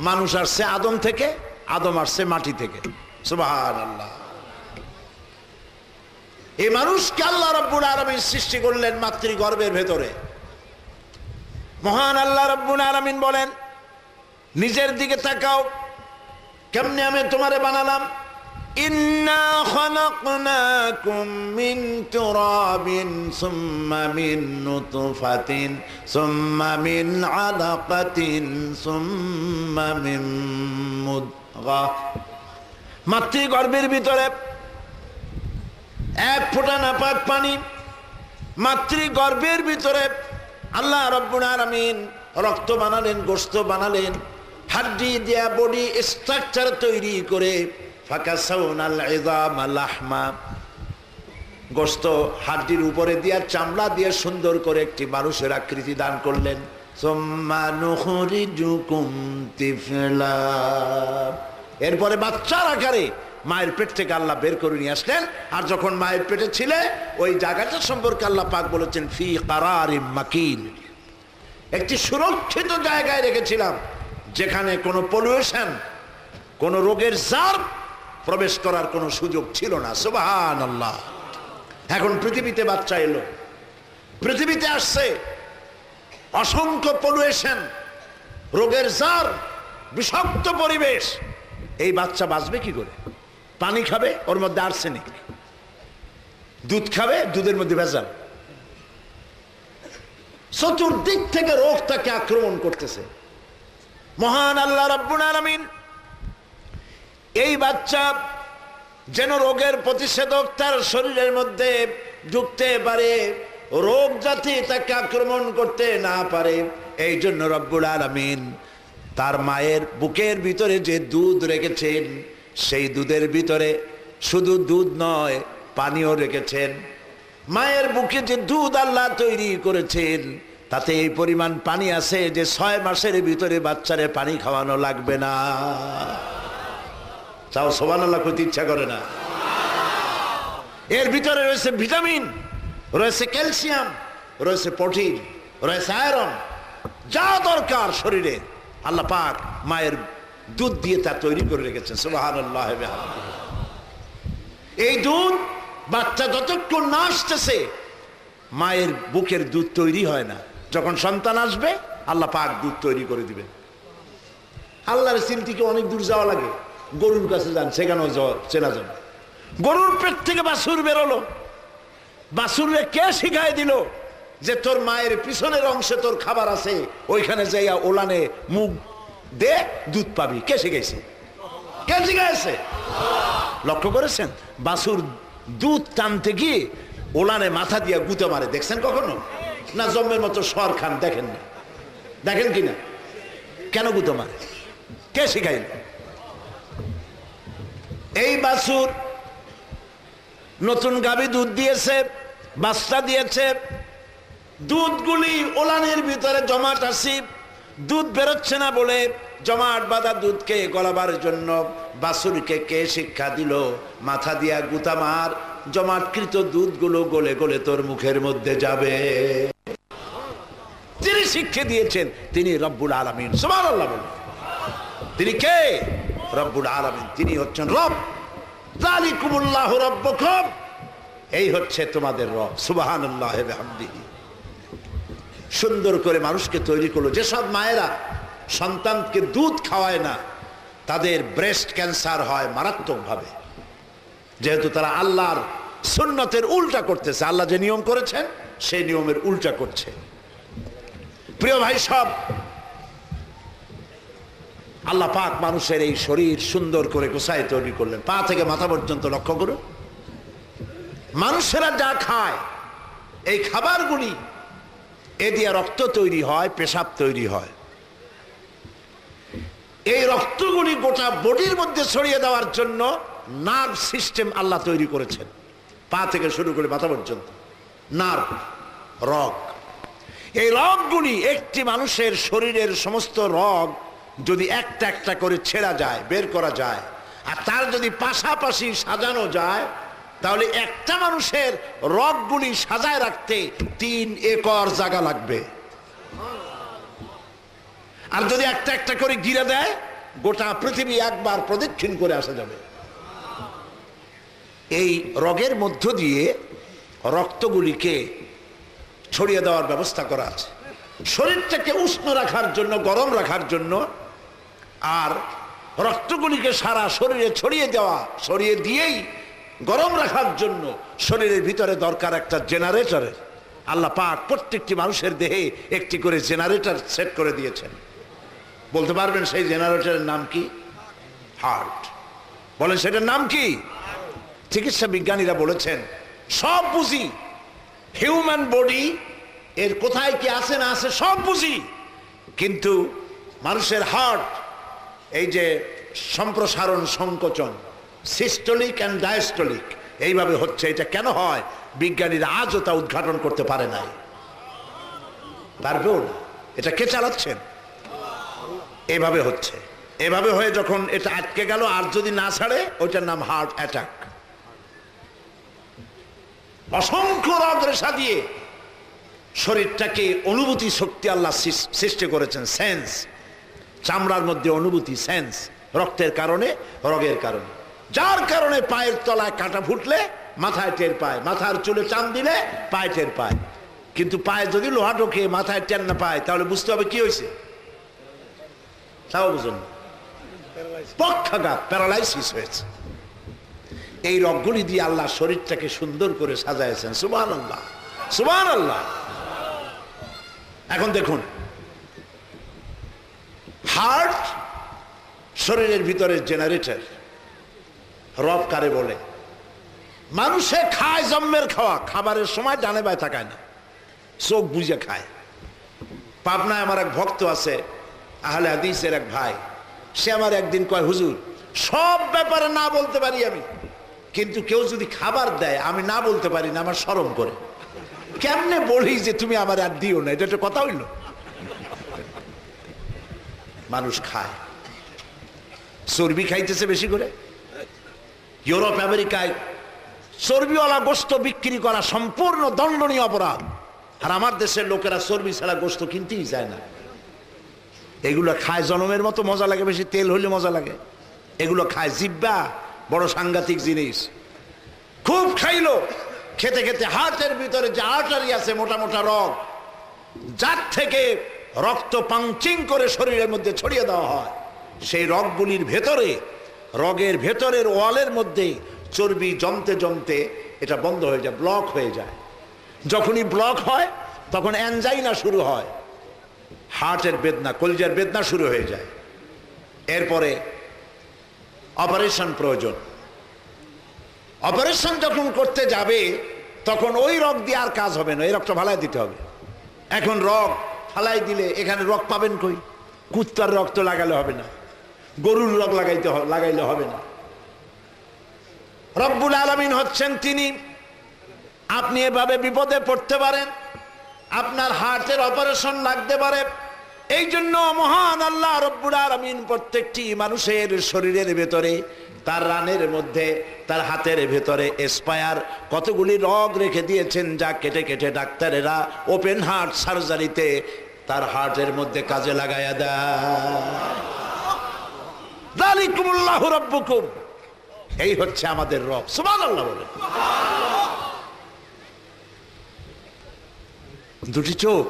মানুষ আসছে আদম থেকে, আদম আসছে মাটি থেকে। সুবহানাল্লাহ। এই মানুষকে আল্লাহ রাব্বুল আলামিন সৃষ্টি করলেন মাতৃগর্ভের ভেতরে। মহান আল্লাহ রাব্বুল আলামিন বলেন, নিজের দিকে তাকাও, কেমনে আমি তোমারে বানালাম। ইন্না খালাকনাকুম মিন তুরাবিন সুম্মা মিন নুতফাতিন সুম্মা মিন আলাকাতিন সুম্মা মিন মুদগাহ। মাতৃগর্ভের ভিতরে এক ফোঁটা নাপাক পানি, মাতৃগর্ভের ভিতরে আল্লাহ রাব্বুল আলামিন রক্ত বানালেন, গোশত বানালেন, হাড্ডি দিয়া বডি স্ট্রাকচার তৈরি করে ফাকাসাউনাল ইযামা লাহমা, গোশত হাড্ডির উপরে দিয়া চামড়া দিয়ে সুন্দর করে একটি মানুষের আকৃতি দান করলেন। সুম্মা নুখরিজুকুম তিফলা, এরপরে বাচ্চার আকারে মায়ের পেট থেকে আল্লাহ বের করে নিয়ে আসলেন। আর যখন মায়ের পেটে ছিলে ওই জায়গাটা সম্পর্কে আল্লাহ পাক বলেছেন ফি কারারিম মাকিন, একটি সুরক্ষিত জায়গায় রেখেছিলাম যেখানে কোনো পলিউশন, কোনো রোগের জার্ম প্রবেশ করার কোনো সুযোগ ছিল না। সুবহানাল্লাহ। এখন পৃথিবীতে বাচ্চা এলো, পৃথিবীতে আসছে, অসংখ্য পলিউশন, রোগের জার্ম, বিষাক্ত পরিবেশ, এই বাচ্চা বাঁচবে কি করে? পানি খাবে, ওর মধ্যে আর্সেনিক, দুধ খাবে, দুধের মধ্যে ভেজাল, চতুর্দিক থেকে রোগ তাকে আক্রমণ করতেছে। মহান আল্লাহ রাব্বুল আলামিন এই বাচ্চা যেন রোগের প্রতিষেধক তার শরীরের মধ্যে ঢুকতে পারে, রোগ যাতে তাকে আক্রমণ করতে না পারে, এই জন্য রব্বুল আলামিন তার মায়ের বুকের ভিতরে যে দুধ রেখেছেন সেই দুধের ভিতরে শুধু দুধ নয় পানিও রেখেছেন। মায়ের বুকে যে দুধ আল্লাহ তৈরি করেছেন তাতে এই পরিমাণ পানি আছে যে 6 মাসের ভিতরে বাচ্চারে পানি খাওয়ানো লাগবে না। চাও সুবহানাল্লাহ কইতে ইচ্ছা করে না? এর ভিতরে রয়েছে ভিটামিন, রয়েছে ক্যালসিয়াম, রয়েছে প্রোটিন, রয়েছে আয়রন, যা দরকার শরীরে আল্লাহ পাক মায়ের দুধ দিয়ে তা তৈরি করে রেখেছেন। সুবহানাল্লাহ। এই দুধ বাচ্চা যতক্ষণ না আসতেছে মায়ের বুকের দুধ তৈরি হয় না। যখন সন্তান আসবে আল্লাহ পাক দুধ তৈরি করে দিবেন। আল্লাহর চিন্তিকে অনেক দূর যাওয়া লাগে, গরুর কাছে যান, সেখানেও চেনা যাবে। গরুর পেট থেকে বাছুর বেরোলো, বাছুরে কে শিখাই দিল যে তোর মায়ের পিছনের অংশে তোর খাবার আছে, ওইখানে যাইয়া ওলানে মুখ দে, দুধ পাবি? কে শিখাইছে? কে শিখাইছে? লক্ষ্য করেছেন? বাছুর দুধ টানতে গিয়ে ওলানে মাথা দিয়া গুঁতে মারে, দেখছেন কখনো? না জম্মের মতো সর খান, দেখেন না? দেখেন কিনা? কেন গুঁতে মারে? কে শিখাইল? এই বাছুর নতুন গাভী দুধ দিয়েছে, বাচ্চা দিয়েছে, দুধগুলি ওলানের ভিতরে জমাট আছে, দুধ বেরোচ্ছে না বলে জমাট বাঁধা দুধকে গলাবার জন্য বাছুরকে কে শিক্ষা দিল? মাথা দিয়া গুতা মার, জমাটকৃত দুধগুলো গলে গলে তোর মুখের মধ্যে যাবে। যিনি শিক্ষা দিয়েছেন তিনি রব্বুল আলামিন। সুবহানাল্লাহ বলুন। তিনি কে? রব্বুল আলামিন। তিনি হচ্ছেন রব। যালিকুমুল্লাহু রাব্বুকুম, এই হচ্ছে তোমাদের রব। সুবহানাল্লাহ ওয়া বিহামদিহি। সুন্দর করে মানুষকে তৈরি করলো। যেসব মায়েরা সন্তানকে দুধ খাওয়ায় না তাদের ব্রেস্ট ক্যান্সার হয় মারাত্মকভাবে, যেহেতু তারা আল্লাহর সুন্নতের উল্টা করতেছে। আল্লাহ যে নিয়ম করেছেন সেই নিয়মের উল্টা করছে। প্রিয় ভাই সব, আল্লাহ পাক মানুষের এই শরীর সুন্দর করে গোছায় তৈরি করলেন, পা থেকে মাথা পর্যন্ত। লক্ষ্য করুন, মানুষেরা যা খায় এই খাবারগুলি এ দিয়ে রক্ত তৈরি হয়, পেশাব তৈরি হয়। এই রক্তগুলি গোটা বডির মধ্যে ছড়িয়ে দেওয়ার জন্য নার্ভ সিস্টেম আল্লাহ তৈরি করেছেন, পা থেকে শুরু করে মাথা পর্যন্ত। নার্ভ, রগ, এই রগগুলি একটি মানুষের শরীরের সমস্ত রগ যদি একটা একটা করে ছেঁড়া যায়, বের করা যায়, আর তার যদি পাশাপাশি সাজানো যায়, তাহলে একটা মানুষের রগগুলি সাজায় রাখতে 3 একর জায়গা লাগবে। আর যদি একটা একটা করে গিরে দেয়, গোটা পৃথিবী একবার প্রদক্ষিণ করে আসা যাবে। এই রগের মধ্য দিয়ে রক্তগুলিকে ছড়িয়ে দেওয়ার ব্যবস্থা করা আছে, শরীরটাকে উষ্ণ রাখার জন্য, গরম রাখার জন্য। আর রক্তগুলিকে সারা শরীরে ছড়িয়ে দিয়েই গরম রাখার জন্য শরীরের ভিতরে দরকার একটা জেনারেটরের। আল্লাহ পাক প্রত্যেকটি মানুষের দেহে একটি করে জেনারেটর সেট করে দিয়েছেন। বলতে পারবেন সেই জেনারেটরের নাম কি? হার্ট। বলেন সেটার নাম কি? চিকিৎসা বিজ্ঞানীরা বলেছেন সব বুঝি হিউম্যান বডি এর কোথায় কি আছে না আছে সব বুঝি, কিন্তু মানুষের হার্ট এই যে সম্প্রসারণ সংকোচন, সিস্টোলিক অ্যান্ড ডায়াস্টোলিক এইভাবে হচ্ছে, এটা কেন হয় বিজ্ঞানীরা আজও তা উদ্ঘাটন করতে পারে নাই, পারবেও না। এটা কে চালাচ্ছেন? এভাবে হচ্ছে, এভাবে হয়ে যখন এটা আটকে গেল, আর যদি না ছাড়ে ওইটার নাম হার্ট অ্যাটাক। অসংখ্য রগ রেশা দিয়ে শরীরটাকে অনুভূতি শক্তি আল্লাহ সৃষ্টি করেছেন, সেন্স, চামড়ার মধ্যে অনুভূতি, সেন্স, রক্তের কারণে, রগের কারণে, যার কারণে পায়ের তলায় কাঁটা ফুটলে মাথায় টের পায়, মাথার চুলে টান দিলে পায়ে টের পায়। কিন্তু পায়ে যদি লোহা ঢোকে মাথায় টের না পায়, তাহলে বুঝতে হবে কি হয়েছে, তাও বুঝুন, পক্ষাঘাত, প্যারালাইসিস হয়েছে। এই রগগুলি দিয়ে আল্লাহ শরীরটাকে সুন্দর করে সাজাইছেন। সুবহানাল্লাহ, সুবহানাল্লাহ। এখন দেখুন, হার্ট শরীরের ভিতরের জেনারেটর। রব কারে বলে? মানুষে খায় জন্মের খাওয়া, খাবারের সময় ডানে বায় তাকায় না, চোখ বুঝে খায়। পাবনায় আমার এক ভক্ত আছে, আহলে হাদিসের এক ভাই, সে আমার একদিন কয়, হুজুর সব ব্যাপারে না বলতে পারি আমি, কিন্তু কেউ যদি খাবার দেয় আমি না বলতে পারি না, আমার শরম করে। কেমনে বলি যে তুমি আমার আর দিও না, এটা একটা কথা হইল? মানুষ খায়, চর্বি খাইতেছে বেশি করে। ইউরোপ আমেরিকায় চর্বিওয়ালা গোশত বিক্রি করা সম্পূর্ণ দণ্ডনীয় অপরাধ, আর আমার দেশের লোকেরা চর্বি ছাড়া গোশত কিনতেই যায় না। এগুলো খায় জনমের মতো মজা লাগে, বেশি তেল হইলে মজা লাগে। এগুলো খায় জিব্বা, বড় সাংঘাতিক জিনিস। খুব খাইলো, খেতে খেতে হার্টের ভিতরে যে আর্টারি আছে, মোটা মোটা রগ, যার থেকে রক্ত পাংচিং করে শরীরের মধ্যে ছড়িয়ে দেওয়া হয়, সেই রগগুলির ভেতরে, রগের ভেতরের ওয়ালের মধ্যে চর্বি জমতে জমতে এটা বন্ধ হয়ে যায়, ব্লক হয়ে যায়। যখনই ব্লক হয় তখন অ্যানজাইনা শুরু হয়, হার্টের বেদনা, কলিজার বেদনা শুরু হয়ে যায়। এরপরে অপারেশন প্রয়োজন। অপারেশন যখন করতে যাবে তখন ওই রগ দিয়ে আর কাজ হবে না, এই রগটা ফালাই দিতে হবে। এখন রগ ফালাই দিলে এখানে রগ পাবেন কই? কুত্তার রক্ত লাগালে হবে না, গরুর রগ লাগাইলে হবে না। রব্বুল আলামিন হচ্ছেন তিনি, আপনি এভাবে বিপদে পড়তে পারেন, আপনার হার্টের অপারেশন লাগতে পারে। এই জন্য মহান আল্লাহ রব্বুল আলামিন প্রত্যেকটি মানুষের শরীরের ভেতরে, তার রানের মধ্যে, তার হাতের ভেতরে এসপায়ার কতগুলি রগ রেখে দিয়েছেন, যা কেটে কেটে ডাক্তারেরা ওপেন হার্ট সার্জারিতে তার হার্টের মধ্যে কাজে লাগায়া দেয়। যালিকুমুল্লাহু রাব্বুকুম, এই হচ্ছে আমাদের রব। সুবহানাল্লাহ বলে। দুটি চোখ,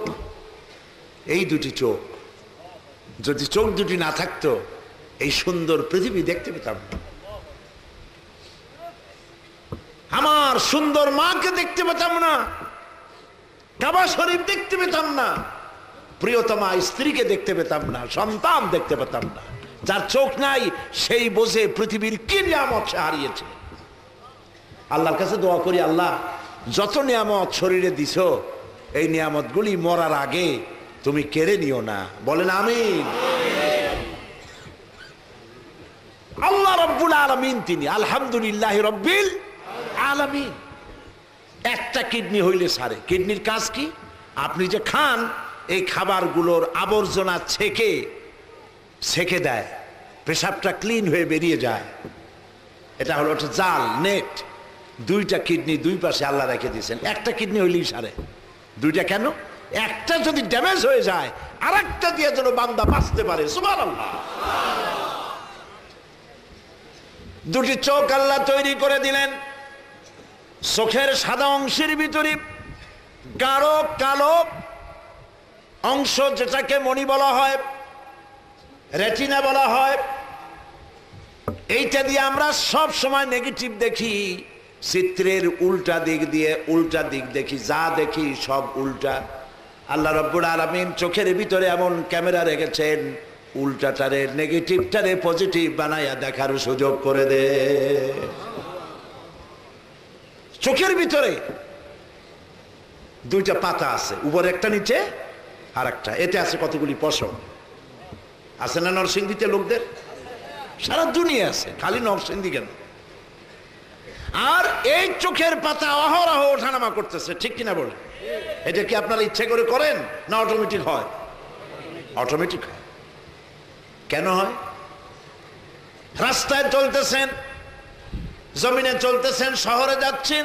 এই দুটি চোখ, যদি চোখ দুটি না থাকতো এই সুন্দর পৃথিবী দেখতে পেতাম না, আমার সুন্দর মাকে দেখতে পেতাম না, কাবা শরীফ দেখতে পেতাম না, প্রিয়তমা স্ত্রীকে দেখতে পেতাম না, সন্তান দেখতে পেতাম না। যার চোখ নাই সেই বোঝে পৃথিবীর কি নিয়ামত সে হারিয়েছে। আল্লাহর কাছে দোয়া করি, আল্লাহ যত নিয়ামত শরীরে দিছো, এই নিয়ামতগুলি মরার আগে তুমি কেড়ে নিও না। বলেন আমিন। আল্লাহ রব্বুল আলামিন তিনি আলহামদুলিল্লাহ রব্বিল আলামিন। একটা কিডনি হইলে সারে। কিডনির কাজ কি? আপনি যে খান এই খাবারগুলোর আবর্জনা ছেকে দেয়, পেশাবটা ক্লিন হয়ে বেরিয়ে যায়। এটা হলো একটা জাল, নেট। দুইটা কিডনি দুই পাশে আল্লাহ রেখে দিয়েছেন। একটা কিডনি হইলেই সারে, দুইটা কেন? একটা যদি ড্যামেজ হয়ে যায় আর একটা দিয়ে যেন বান্দা বাঁচতে পারে। সুবহানাল্লাহ। দুটি চোখ আল্লাহ তৈরি করে দিলেন। চোখের সাদা অংশের ভিতরে গাঢ় কালো অংশ, যেটাকে মণি বলা হয়, রেটিনা বলা হয়, এইটা দিয়ে আমরা সব সময় নেগেটিভ দেখি। চিত্রের উল্টা দিক দিয়ে উল্টা দিক দেখি, যা দেখি সব উল্টা। আল্লাহ রব্বুল আলামিন চোখের ভিতরে এমন ক্যামেরা রেখেছেন, উল্টাটারে নেগেটিভটারে পজিটিভ বানাইয়া দেখার সুযোগ করে দে। চোখের ভিতরে দুইটা পাতা আছে, উপরে একটা নিচে আর একটা, এতে আছে কতগুলি পশম। আছে না নরসিংদীতে লোকদের? সারা দুনিয়া আছে, খালি নরসিংদী কেন? আর এই চোখের পাতা অহরহ ওঠানামা করতেছে, ঠিক কিনা বলে? এটা কি আপনারা ইচ্ছে করে করেন না অটোমেটিক হয়? অটোমেটিক হয়। কেন হয়? রাস্তায় চলতেছেন, জমিনে চলতেছেন, শহরে যাচ্ছেন,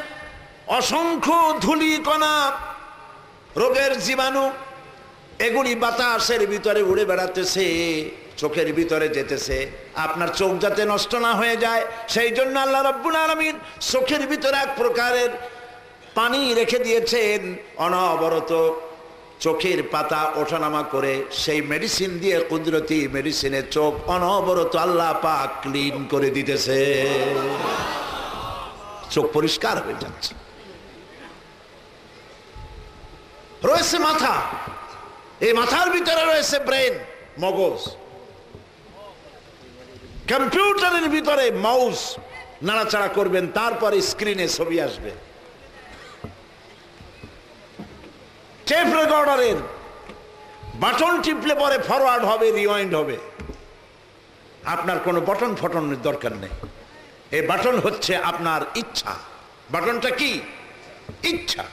অসংখ্য ধূলি কণা, রোগের জীবাণু, এগুলি বাতাসের ভিতরে উড়ে বেড়াতেছে, চোখের ভিতরে যেতেছে। আপনার চোখ যাতে নষ্ট না হয়ে যায় সেই জন্য আল্লাহ রাব্বুল আলামিন চোখের ভিতরে এক প্রকারের পানি রেখে দিয়েছেন, অনবরত চোখের পাতা ওঠানামা করে সেই মেডিসিন দিয়ে, কুদরতি মেডিসিনে চোখ অনবরত আল্লাহ পাক ক্লিন করে দিতেছে, চোখ পরিষ্কার হয়ে যাচ্ছে। রয়েছে মাথা, এই মাথার ভিতরে রয়েছে ব্রেন, মগজ। কম্পিউটারের ভিতরে মাউস নাড়াচাড়া করবেন, তারপরে স্ক্রিনে ছবি আসবে। টেপ রেকর্ডারের বাটন টিপলে পরে ফরওয়ার্ড হবে, রিওয়াইন্ড হবে। আপনার কোনো বাটন ফটনের দরকার নেই। এই বাটন হচ্ছে আপনার ইচ্ছা। বাটনটা কি? ইচ্ছা।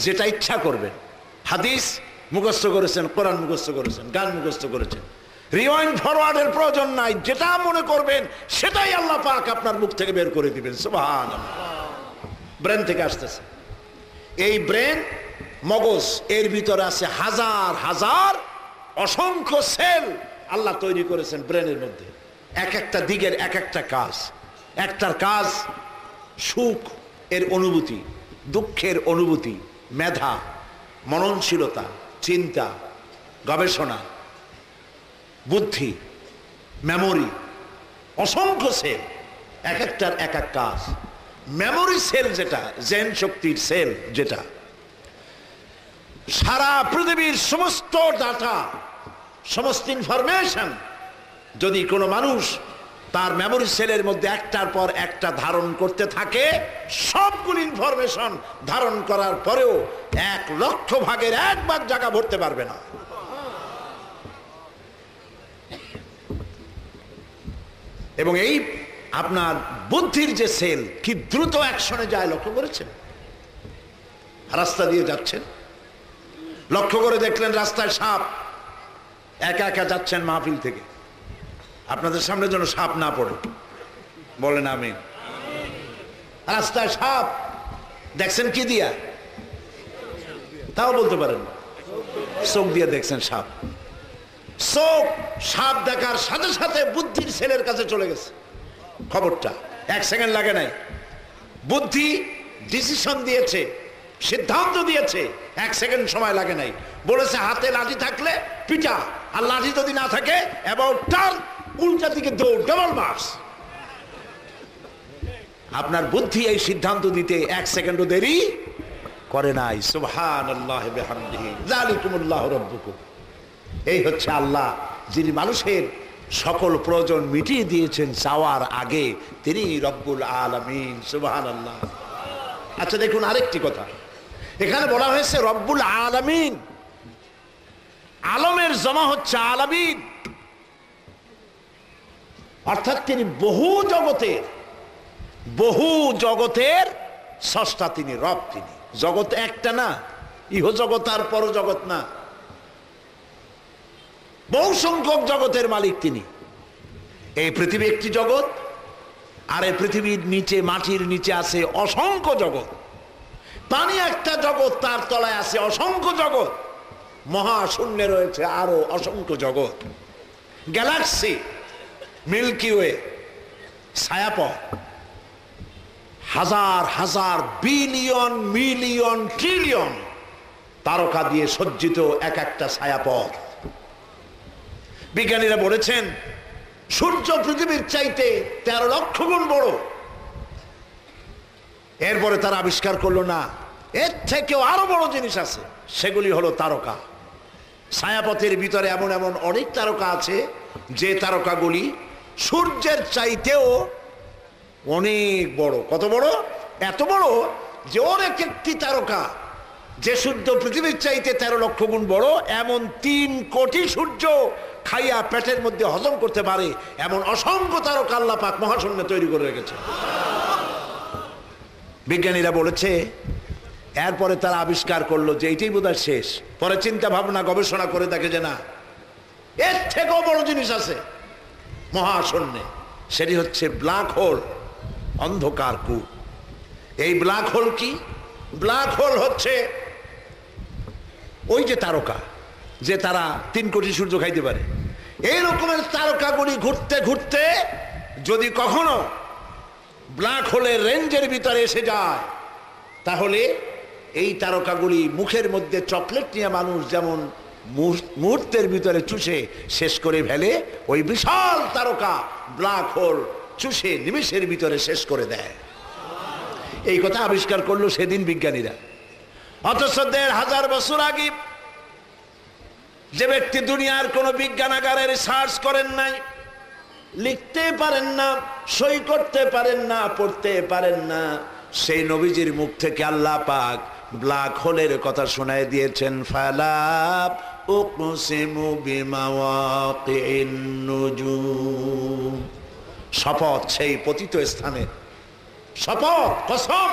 যেটা ইচ্ছা করবেন। হাদিস মুখস্থ করেছেন, কোরআন মুখস্থ করেছেন, গান মুখস্থ করেছেন, রিওয়াইন্ড ফরওয়ার্ডের প্রয়োজন নাই। যেটা মনে করবেন সেটাই আল্লাহ পাক আপনার মুখ থেকে বের করে দিবেন। সুবহানাল্লাহ। ব্রেন থেকে আসতেছে। এই ব্রেন, মগজ, এর ভিতরে আছে হাজার হাজার অসংখ্য সেল আল্লাহ তৈরি করেছেন ব্রেনের মধ্যে। এক একটা দিকের এক একটা কাজ। একটার কাজ সুখ এর অনুভূতি, দুঃখের অনুভূতি, মেধা, মননশীলতা, চিন্তা, গবেষণা, বুদ্ধি, মেমোরি, অসংখ্য সেল, এক একটার এক এক কাজ। মেমোরি সেল যেটা, জেন শক্তির সেল যেটা, সারা পৃথিবীর সমস্ত ডাটা, সমস্ত ইনফরমেশন যদি কোনো মানুষ তার মেমোরি সেলের মধ্যে একটার পর একটা ধারণ করতে থাকে, সবগুলো ইনফরমেশন ধারণ করার পরেও 1,00,000 ভাগের 1 ভাগ জায়গা ভরতে পারবে না। এবং এই আপনার বুদ্ধির যে সেল কি দ্রুত অ্যাকশনে যায় লক্ষ্য করেছেন? রাস্তা দিয়ে যাচ্ছেন, লক্ষ্য করে দেখলেন রাস্তায় সাপ, একা একা যাচ্ছেন মাহফিল থেকে, আপনাদের সামনে যেন সাপ না পড়ে, বলেন আমিন। রাস্তায় সাপ দেখছেন কি দিয়া? তাও বলতে পারেন, চোখ দিয়ে দেখছেন সাপ। চোখ সাপ দেখার সাথে সাথে বুদ্ধির ছেলের কাছে চলে গেছে খবরটা, 1 সেকেন্ড লাগে নাই। বুদ্ধি ডিসিশন দিয়েছে, সিদ্ধান্ত দিয়েছে, 1 সেকেন্ড সময় লাগে নাই। বলেছে হাতে লাঠি থাকলে পিটা, আর লাঠি যদি না থাকে অ্যাবাউট টার্ন, উল্টা দিকে দৌড়, ডবল মার্চ। আপনার বুদ্ধি এই সিদ্ধান্ত দিতে 1 সেকেন্ডও দেরি করে নাই। সুবহানাল্লাহ বিহামদিহি, যালিকুমুল্লাহু রাব্বুকুম। এই হচ্ছে আল্লাহ, যিনি মানুষের সকল প্রয়োজন মিটিয়ে দিয়েছেন চাওয়ার আগে, তিনি রব্বুল আলামিন। সুবহানাল্লাহ। আচ্ছা দেখুন আরেকটি কথা, এখানে বলা হয়েছে রব্বুল আলামিন, আলমের জমা হচ্ছে আলামিন, অর্থাৎ তিনি বহু জগতের স্রষ্টা, তিনি রব, তিনি জগৎ একটা না, ইহ জগৎ আর পর জগৎ না, বহু সংখ্যক জগতের মালিক তিনি। এই পৃথিবী একটি জগৎ, আর এই পৃথিবীর নিচে, মাটির নিচে আছে অসংখ্য জগৎ। পানি একটা জগৎ, তার তলায় আছে অসংখ্য জগৎ। মহাশূন্যে রয়েছে আরো অসংখ্য জগৎ, গ্যালাক্সি, মিল্কি ওয়ে, ছায়াপথ, হাজার হাজার বিলিয়ন মিলিয়ন ট্রিলিয়ন তারকা দিয়ে সজ্জিত এক একটা ছায়াপথ। বিজ্ঞানীরা বলেছেন সূর্য পৃথিবীর চাইতে 13 লক্ষ গুণ বড়। এরপরে তারা আবিষ্কার করলো না, এর থেকেও আরো বড় জিনিস আছে, সেগুলি হলো তারকা। ছায়াপথের ভিতরে এমন এমন অনেক তারকা আছে যে তারকাগুলি সূর্যের চাইতেও অনেক বড়। কত বড়? এত বড় যে ওর এক একটি তারকা যে সূর্য পৃথিবীর চাইতে 13 লক্ষ গুণ বড়, এমন 3 কোটি সূর্য খাইয়া পেটের মধ্যে হজম করতে পারে এমন অসংখ্য তারকা আল্লাহ পাক মহাশূন্যে তৈরি করে রেখেছে। বিজ্ঞানীরা বলেছে, এরপরে তারা আবিষ্কার করলো যে এইটাই বোধহয় শেষ। পরে চিন্তা ভাবনা গবেষণা করে দেখে যে না, এর থেকেও বড় জিনিস আছে মহাশূন্যে, সেটি হচ্ছে ব্ল্যাক হোল, অন্ধকার কূপ। এই ব্ল্যাক হোল কি? ব্ল্যাক হোল হচ্ছে ওই যে তারকা, যে তারা 3 কোটি সূর্য খাইতে পারে, এই রকমের তারকাগুলি ঘুরতে ঘুরতে যদি কখনো ব্ল্যাক হোলের রেঞ্জের ভিতরে এসে যায়, তাহলে এই তারকাগুলি মুখের মধ্যে চকলেট নিয়ে মানুষ যেমন মুহূর্তের ভিতরে চুষে শেষ করে ফেলে, ওই বিশাল তারকা ব্ল্যাক হোল চুষে নিমেষের ভিতরে শেষ করে দেয়। এই কথা আবিষ্কার করলো সেদিন বিজ্ঞানীরা। অথচ 1500 বছর আগে যে ব্যক্তি দুনিয়ার কোনো বিজ্ঞানাগারে রিসার্চ করেন নাই, লিখতে পারেন না, সই করতে পারেন না, পড়তে পারেন না, সেই নবীজির মুখ থেকে আল্লাহ পাক ব্ল্যাক হোলের কথা শোনায় দিয়েছেন। ফালা উকসিমু বিমাওয়াকিন নুজুম, শপথ সেই পতিত স্থানের, শপথ কসম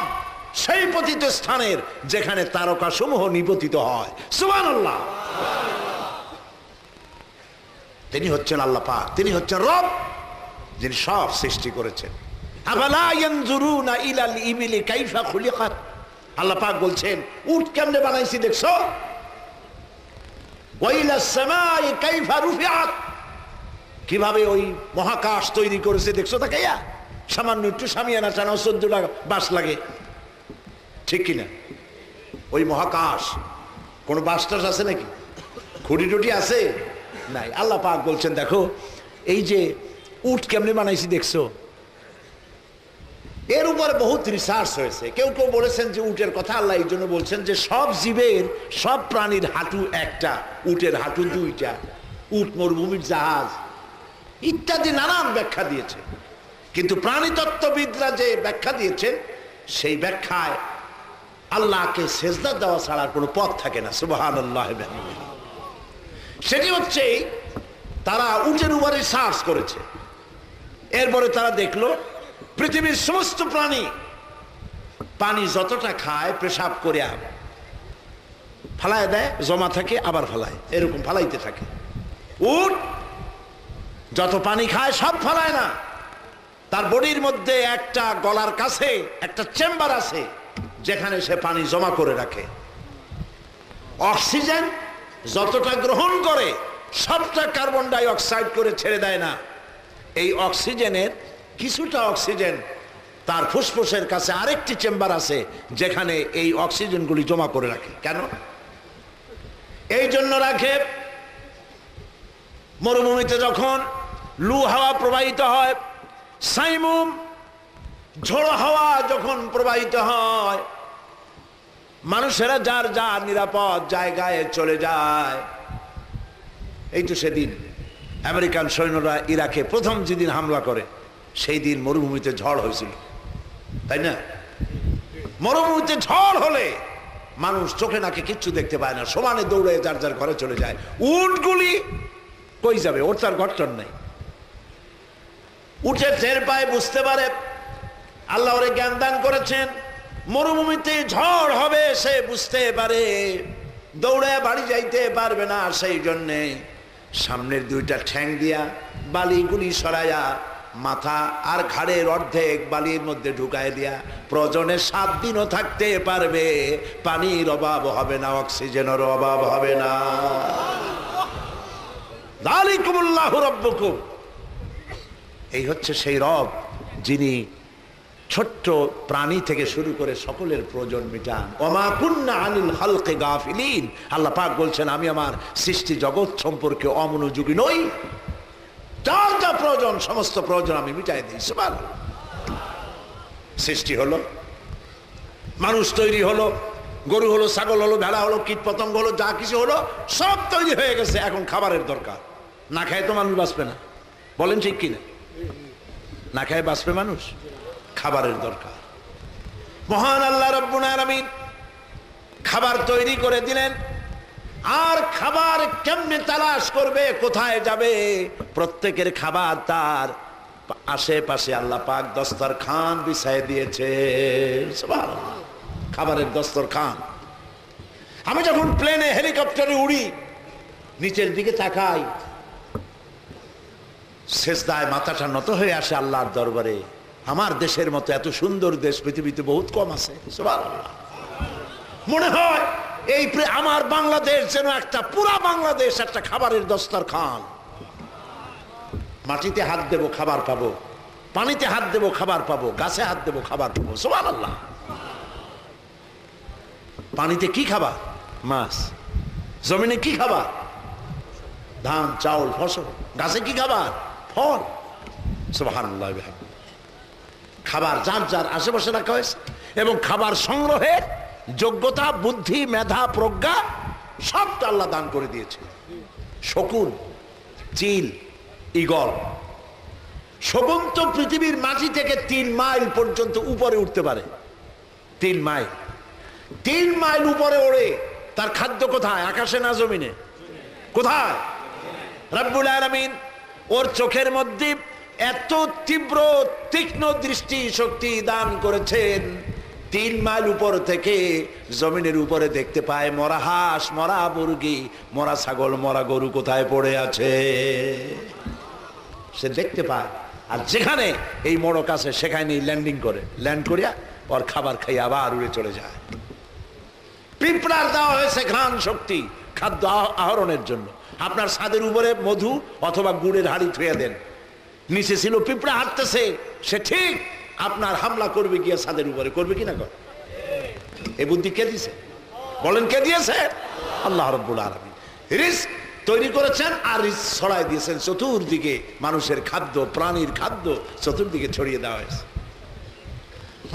সেই পতিত স্থানের যেখানে তারকা সমূহ নিপতিত হয়। সুবহানাল্লাহ। তিনি হচ্ছেন আল্লাহ পাক, তিনি হচ্ছেন রব, যিনি সব সৃষ্টি করেছেন। আফালা ইয়ানজুরুনা ইলাল ইবিলি কাইফা খুলিকাত, আল্লাহ পাক বলছেন উট কেমনে বানাইছি দেখছো? ওয়া ইলাস সামাই কাইফা রুফিআত, কিভাবে ওই মহাকাশ তৈরি করেছে দেখছো তাকাইয়া? সামান্য একটু সামিয়ানা টানা 14টা বাঁশ লাগে, ঠিক কিনা? ওই মহাকাশ কোন বাঁশ টাস আছে নাকি? খুঁটি টুটি আছে? নাই। আল্লাহ পাক বলছেন দেখো এই যে উট কেমনে বানাইছি দেখছো? এর উপরে বহুত রিসার্চ হয়েছে। কেউ কেউ বলেছেন যে উটের কথা আল্লাহ এই জন্য বলছেন যে সব জীবের, সব প্রাণীর হাঁটু একটা, উটের হাঁটু 2টা, উট মরুভূমির জাহাজ ইত্যাদি নানান ব্যাখ্যা দিয়েছে। কিন্তু প্রাণীতত্ত্ববিদরা যে ব্যাখ্যা দিয়েছেন সেই ব্যাখ্যায় আল্লাহকে সেজদা দেওয়া ছাড়ার কোনো পথ থাকে না। সুবহানাল্লাহ। সেটি হচ্ছে তারা উটের উপরে রিসার্চ করেছে। এরপরে তারা দেখলো পৃথিবীর সমস্ত প্রাণী পানি যতটা খায় পেশাব করে ফালায় দেয়, জমা থাকে আবার ফালায়, এরকম ফালাইতে থাকে। উট যত পানি খায় সব ফালায় না, তার বডির মধ্যে একটা গলার কাছে একটা চেম্বার আছে যেখানে সে পানি জমা করে রাখে। অক্সিজেন যতটা গ্রহণ করে সবটা কার্বন ডাই অক্সাইড করে ছেড়ে দেয় না। এই অক্সিজেনের কিছুটা অক্সিজেন তার ফুসফুসের কাছে আরেকটি চেম্বার আছে যেখানে এই অক্সিজেনগুলি জমা করে রাখে। কেন? এই জন্য রাখে মরুভূমিতে যখন লু হাওয়া প্রবাহিত হয়, সাইমুম ঝোড়ো হাওয়া যখন প্রবাহিত হয়, মানুষেরা যার যার নিরাপদ জায়গায় চলে যায়। এই তো সেদিন আমেরিকান সৈন্যরা ইরাকে প্রথম যেদিন হামলা করে সেই দিন মরুভূমিতে ঝড় হয়েছিল, তাই না? মরুভূমিতে ঝড় হলে মানুষ চোখে নাকে কিচ্ছু দেখতে পায় না, সমানে দৌড়ে যার যার ঘরে চলে যায়। উটগুলি কই যাবে? ওর তার ঘরটর নাই। উঠে টের পায়, বুঝতে পারে, আল্লাহ ওরে জ্ঞান দান করেছেন। মরুভূমিতে ঝড় হবে সে বুঝতে পারে, দৌড়ে বাড়ি যাইতে পারবে না, সেই জন্যে সামনের 2টা ঠ্যাং দিয়া বালিগুলি সরাইয়া মাথা আর ঘাড়ের অর্ধেক বালির মধ্যে ঢুকায় দিয়া প্রয়োজনে 7 দিনও থাকতে পারবে, পানির অভাব হবে না, অক্সিজেনের অভাব হবে না। যালিকুমুল্লাহু রাব্বুকুম, এই হচ্ছে সেই রব যিনি ছোট্ট প্রাণী থেকে শুরু করে সকলের প্রয়োজন মিটান। ওমা কুন্না আনিল খালকি গাফিলিন, আল্লাহ পাক বলছেন আমি আমার সৃষ্টি জগৎ সম্পর্কে অমনোযোগী নই, যার যা প্রয়োজন সমস্ত প্রয়োজন আমি মিটাই দিই। সুবহানাল্লাহ। সৃষ্টি হলো, মানুষ তৈরি হলো, গরু হলো, ছাগল হলো, ভেড়া হলো, কীট পতঙ্গ হলো, যা কিছু হলো সব তৈরি হয়ে গেছে। এখন খাবারের দরকার, না খায় তো মানুষ বাঁচবে না, বলেন ঠিক কিনা? না খায় বাঁচবে মানুষ, খাবারের দরকার। মহান আল্লাহ রাব্বুল আলামিন খাবার তৈরি করে দিলেন। আর খাবার কেমনে তালাশ করবে, কোথায় যাবে? প্রত্যেকের খাবার তার আশেপাশে আল্লাহ পাক দস্তরখান বিছায় দিয়েছে। সুবহানাল্লাহ, খাবারের দস্তরখান। আমি যখন প্লেনে হেলিকপ্টারে উড়ি, নিচের দিকে তাকাই, সেজদায় মাথাটা নত হয়ে আসে আল্লাহর দরবারে। আমার দেশের মতো এত সুন্দর দেশ পৃথিবীতে বহুত কম আছে। সুবহানাল্লাহ, মনে হয় এই আমার বাংলাদেশ যেন একটা পুরা বাংলাদেশ একটা খাবারের দস্তরখান। মাটিতে হাত দেব খাবার পাবো, পানিতে হাত দেব খাবার পাবো, গাছে হাত দেব খাবার পাবো। সুবহানাল্লাহ। পানিতে কি খাবার? মাছ। জমিনে কি খাবার? ধান, চাউল, ফসল। গাছে কি খাবার? ফল। সুবহানাল্লাহ। খাবার যার যার আশেপাশে রাখা হয়েছে এবং খাবার সংগ্রহের যোগ্যতা, বুদ্ধি, মেধা, প্রজ্ঞা সবটা আল্লাহ দান করে দিয়েছে। শকুন, চিল, ঈগল। শকুন তো পৃথিবীর মাটি থেকে 3 মাইল পর্যন্ত উপরে উঠতে পারে। 3 মাইল, 3 মাইল উপরে ওড়ে। তার খাদ্য কোথায়? আকাশে না জমিনে? কোথায়? রব্বুল আলামিন ওর চোখের মধ্যে এত তীব্র তীক্ষ্ণ দৃষ্টি শক্তি দান করেছেন, 3 মাইল উপর থেকে জমিনের উপরে দেখতে পায় মরা হাঁস, মরা মুরগি, মরা ছাগল, মরা গরু কোথায় পড়ে আছে সে দেখতে পায়। আর যেখানে এই মোড়ক আছে সেখানে ল্যান্ডিং করে, ল্যান্ড করিয়া ওর খাবার খাইয়ে আবার উড়ে চলে যায়। পিঁপড়ার দেওয়া হয়েছে ঘ্রাণ শক্তি খাদ্য আহরণের জন্য। আপনার ছাদের উপরে মধু অথবা গুড়ের হাড়ি থুয়ে দেন, নিচে ছিল পিঁপড়া হাঁটতেছে, সে ঠিক আপনার হামলা করবে গিয়ে ছাদের উপরে। করবে কিনা? কর। এই বুদ্ধি কে দিয়েছে? বলেন কে দিয়েছে? আল্লাহ রাব্বুল আলামিন রিস্ক তৈরি করেছেন আর রিস্ক ছড়াই দিয়েছেন চতুর্দিকে। মানুষের খাদ্য, প্রাণীর খাদ্য চতুর্দিকে ছড়িয়ে দেওয়া হয়েছে।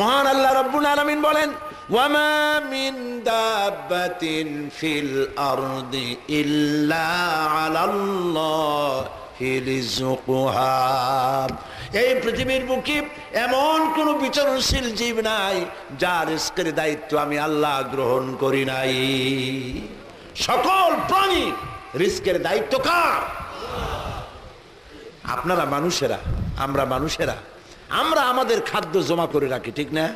মহান আল্লাহ রাব্বুল আলামিন বলেন, ওয়ামা মিন দাব্বাতিন ফিল আরদি ইল্লা আলাল্লাহি রিজকুহা। এই পৃথিবীর বুকে এমন কোন বিচরণশীল জীব নাই যার রিজকের দায়িত্ব আমি আল্লাহ গ্রহণ করি নাই। সকল প্রাণী রিজকের দায়িত্ব কার? আপনারা মানুষেরা, আমরা মানুষেরা, আমরা আমাদের খাদ্য জমা করে রাখি, ঠিক না?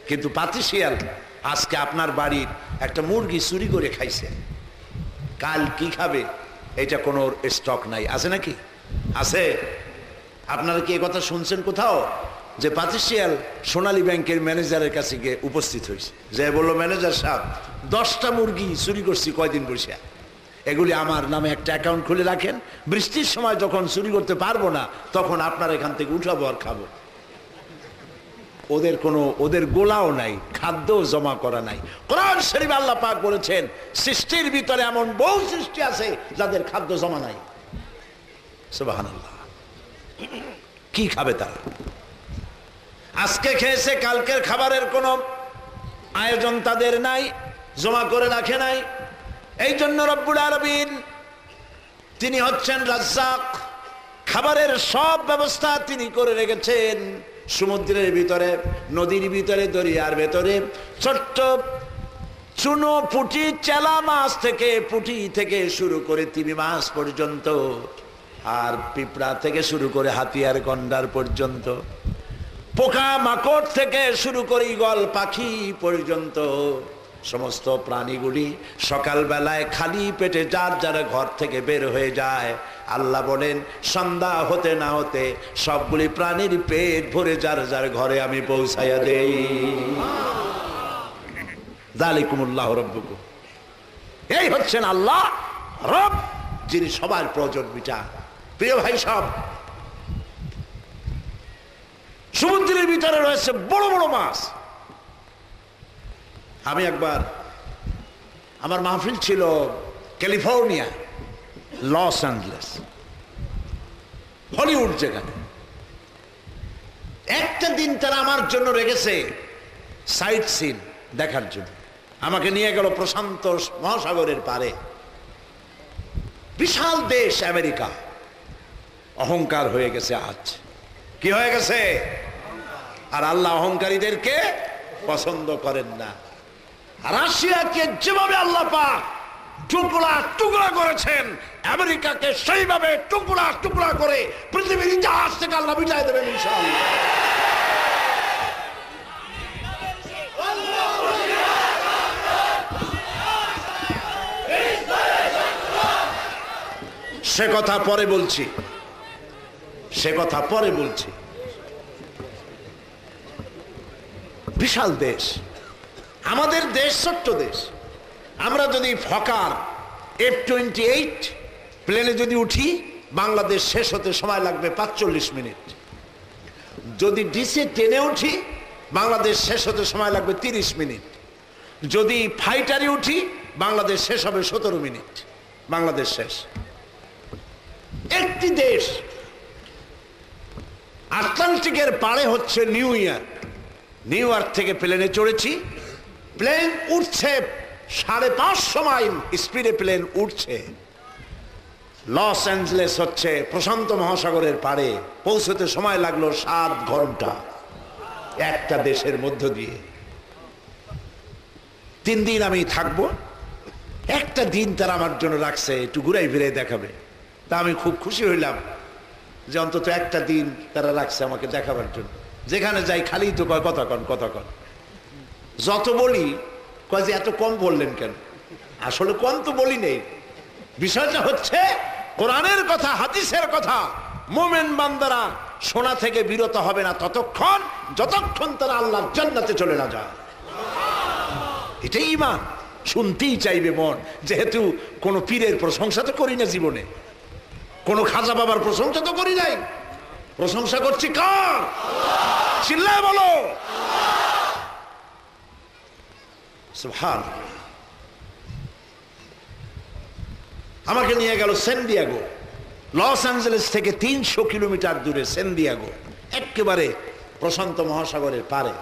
কিন্তু পাতিশিয়াল আজকে আপনার বাড়ির একটা মুরগি চুরি করে খাইছে, কাল কি খাবে এটা কোনো স্টক নাই। আছে নাকি? আছে? আপনারা কি কথা শুনছেন কোথাও যে পাতিশিয়াল সোনালী ব্যাংকের ম্যানেজারের কাছে গিয়ে উপস্থিত হয়েছে, যে বললো, ম্যানেজার সাহেব 10টা মুরগি চুরি করছি কয়দিন বসে, এগুলি আমার নামে একটা অ্যাকাউন্ট খুলে রাখেন, বৃষ্টির সময় যখন চুরি করতে পারবো না তখন আপনার এখান থেকে উঠাবো আর খাবো। ওদের গোলাও নাই, খাদ্য জমা করা নাই। কোরআন শরীফে আল্লাহ পাক বলেছেন, সৃষ্টির ভিতরে এমন বহু সৃষ্টি আছে যাদের খাদ্য জমা নাই। সুবহানাল্লাহ। কি খাবে তারা? আজকে খেয়েছে, কালকের খাবারের কোনো আয়োজন তাদের নাই, জমা করে রাখে নাই। এই জন্য রব্বুল আলামিন তিনি হচ্ছেন রাজ্জাক, খাবারের সব ব্যবস্থা তিনি করে রেখেছেন। সমুদ্রের ভিতরে, নদীর ভিতরে, দরিয়ার ভেতরে ছোট্ট চুনো, পুঁটি, চেলা মাছ থেকে, পুঁটি থেকে শুরু করে তিমি মাছ পর্যন্ত, আর পিঁপড়া থেকে শুরু করে হাতিয়ার গন্ডার পর্যন্ত, পোকা মাকড় থেকে শুরু করে ঈগল পাখি পর্যন্ত সমস্ত প্রাণীগুলি সকালবেলায় খালি পেটে যার যারা ঘর থেকে বের হয়ে যায়, আল্লাহ বলেন সন্ধ্যা হতে না হতে সবগুলি প্রাণীর পেট ভরে যার যার ঘরে আমি পৌঁছাইয়া দেই। যালিকুমুল্লাহ রাব্বুকুম। এই হচ্ছেন আল্লাহ রব, যিনি সবার প্রয়োজন মিটান। প্রিয় ভাই সব, সমুদ্রের ভিতরে রয়েছে বড় বড় মাছ। আমি একবার, আমার মাহফিল ছিল ক্যালিফোর্নিয়া, লস অ্যাঞ্জেলেস, হলিউড, যেখানে একটা দিন তারা আমার জন্য রেখেছে সাইট সিন দেখার জন্য। আমাকে নিয়ে গেল প্রশান্ত মহাসাগরের পারে। বিশাল দেশ আমেরিকা, অহংকার হয়ে গেছে আজ। কি হয়ে গেছে? আর আল্লাহ অহংকারীদেরকে পছন্দ করেন না। রাশিয়াকে যেভাবে আল্লাহ পাক টুকরা টুকরা করেছেন, আমেরিকাকে সেইভাবে টুকরা টুকরা করে পৃথিবীর ইতিহাস থেকে আল্লাহ মিটাই দেবেন ইনশাআল্লাহ। সে কথা পরে বলছি, সে কথা পরে বলছি। বিশাল দেশ আমাদের দেশ, ছোট্ট দেশ। আমরা যদি ফকার F-28 প্লেনে যদি উঠি, বাংলাদেশ শেষ হতে সময় লাগবে 45 মিনিট। যদি DC-10 উঠি, বাংলাদেশ শেষ হতে সময় লাগবে 30 মিনিট। যদি ফাইটারে উঠি, বাংলাদেশ শেষ হবে 17 মিনিট। বাংলাদেশ শেষ। একটি দেশ আটলান্টিকের পাড়ে হচ্ছে নিউ ইয়র্ক। নিউ ইয়র্ক থেকে প্লেনে চড়েছি, প্লেন উঠছে 550 মাইল স্পিডে প্লেন উঠছে। লস অ্যাঞ্জেলেস হচ্ছে প্রশান্ত মহাসাগরের পাড়ে, পৌঁছতে সময় লাগলো 7 ঘন্টা একটা দেশের মধ্য দিয়ে। 3 দিন আমি থাকবো, একটা দিন তারা আমার জন্য রাখছে একটু ঘুরাই ফিরে দেখাবে। তা আমি খুব খুশি হইলাম যে অন্তত একটা দিন তারা রাখছে আমাকে দেখাবার জন্য। যেখানে যাই খালি তো কয় কথা কন কথা কন। যত বলি কয় যে এত কম বললেন কেন? আসলে কম তো বলি নেই। বিষয়টা হচ্ছে কোরআনের কথা, হাদিসের কথা মুমিন বান্দারা শোনা থেকে বিরত হবে না ততক্ষণ যতক্ষণ তারা আল্লাহর জান্নাতে চলে না যায়। এটাই ঈমান। শুনতেই চাইবে মন, যেহেতু কোন পীরের প্রশংসা তো করি না জীবনে, কোন খাজা বাবার প্রশংসা তো করি নাই। প্রশংসা করছি কার? চিল্লায় বলো সুবহানাল্লাহ। আমাকে নিয়ে গেল সান দিয়েগো, লস অ্যাঞ্জেলেস থেকে 300 কিলোমিটার দূরে সান দিয়েগো, একেবারে প্রশান্ত মহাসাগরের পারে।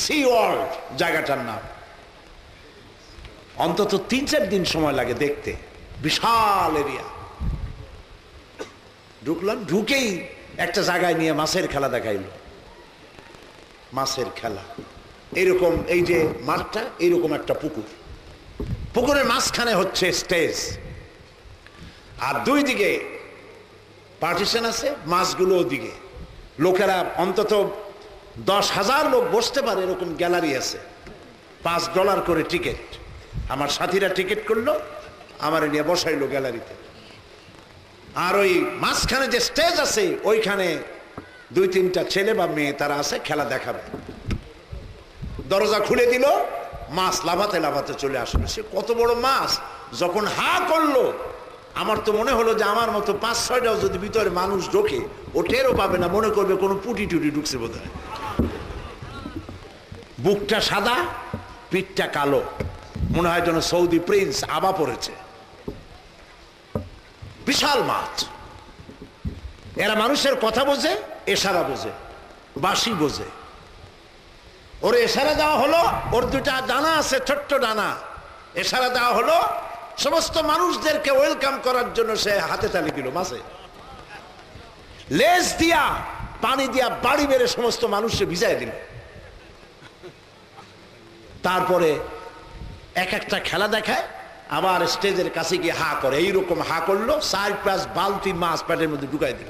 সি ওয়ার্ল্ড জায়গাটার নাম। অন্তত 3-4 দিন সময় লাগে দেখতে, বিশাল এরিয়া। ঢুকলাম, ঢুকেই একটা জায়গায় নিয়ে মাছের খেলা দেখাইল। মাছের খেলা এইরকম, এই যে মাঠটা এইরকম একটা পুকুর, পুকুরের মাঝখানে হচ্ছে স্টেজ, আর 2 দিকে পার্টিশন আছে, মাছগুলো ওদিকে। লোকেরা অন্তত 10,000 লোক বসতে পারে এরকম গ্যালারি আছে। $5 করে টিকিট। আমার সাথীরা টিকিট করলো, আমার নিয়ে বসাইলো গ্যালারিতে। আর ওই মাঝখানে যে স্টেজ আছে ওইখানে 2-3টা ছেলে বা মেয়ে তারা আছে, খেলা দেখাবে। দরজা খুলে দিল, মাছ লাফাতে লাফাতে চলে আসলো। সে কত বড় মাছ! যখন হা করলো, আমার তো মনে হলো যে আমার মতো 5-6টাও যদি ভিতরে মানুষ ঢোকে, ও টেরও পাবে না, মনে করবে কোনো পুটি টুটি ঢুকছে বোধ হয়। বুকটা সাদা, পিঠটা কালো, মনে হয় যেন সৌদি প্রিন্স আবা পড়েছে। বিশাল মাছ। এরা মানুষের কথা বোঝে, এশারা বোঝে, বাঁশি বোঝে। ওর এশারা দেওয়া হলো, ওর 2টা ডানা আছে, ছোট্ট ডানা। এশারা দেওয়া হলো, সমস্ত মানুষদেরকে ওয়েলকাম করার জন্য সে হাতে তালি দিল। মাছে লেজ দিয়া পানি দিয়া বাড়ি মেরে সমস্ত মানুষকে ভিজাই দিল। তারপরে এক একটা খেলা দেখায়, আবার স্টেজের কাছে গিয়ে হা করে। এইরকম হা করলো, 4-5 বালতি মাছ পেটের মধ্যে ঢুকাই দিল।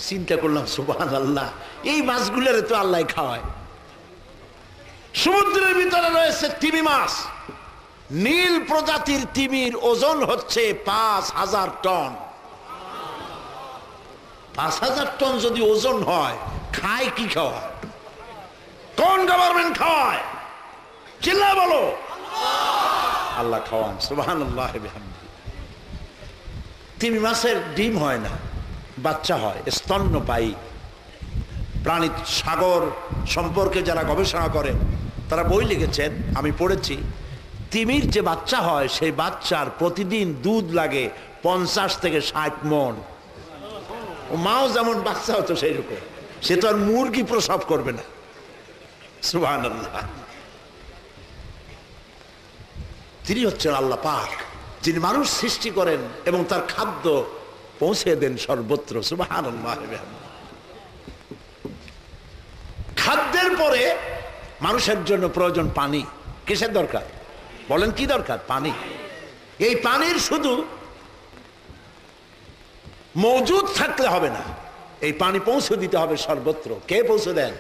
চিন্তা করলাম সুবহানাল্লাহ, এই মাছগুলোর তো আল্লাহ খাওয়ায়। সমুদ্রের ভিতরে রয়েছে তিমি মাছ। নীল প্রজাতির তিমির ওজন হচ্ছে 5,000 টন। 5,000 টন যদি ওজন হয়, খায় কি খাওয়ায়? কোন গভর্নমেন্ট খাওয়ায়? চিল্লা বলো। আল্লাহ খাওয়ান, সুবহানাল্লাহ বিহামদিহি। তিমি মাছের ডিম হয় না, বাচ্চা হয়, স্তন্যপায়ী প্রাণী। সাগর সম্পর্কে যারা গবেষণা করেন তারা বই লিখেছেন, আমি পড়েছি। তিমির যে বাচ্চা হয়, সেই বাচ্চার প্রতিদিন দুধ লাগে 50 থেকে 60 মণ। ও মাও যেমন বাচ্চা হতো সেই রকম। সে তো আর মুরগি প্রসব করবে না। সুবহানাল্লাহ। তিনি হচ্ছেন আল্লাহ পাক, যিনি মানুষ সৃষ্টি করেন এবং তার খাদ্য পৌঁছে দেন সর্বত্র। সুবহানাল্লাহ। খাদ্যের পরে মানুষের জন্য প্রয়োজন পানি। কিসের দরকার বলেন? কি দরকার? পানি। এই পানির শুধু মজুদ থাকলে হবে না, এই পানি পৌঁছে দিতে হবে সর্বত্র। কে পৌঁছে দেন?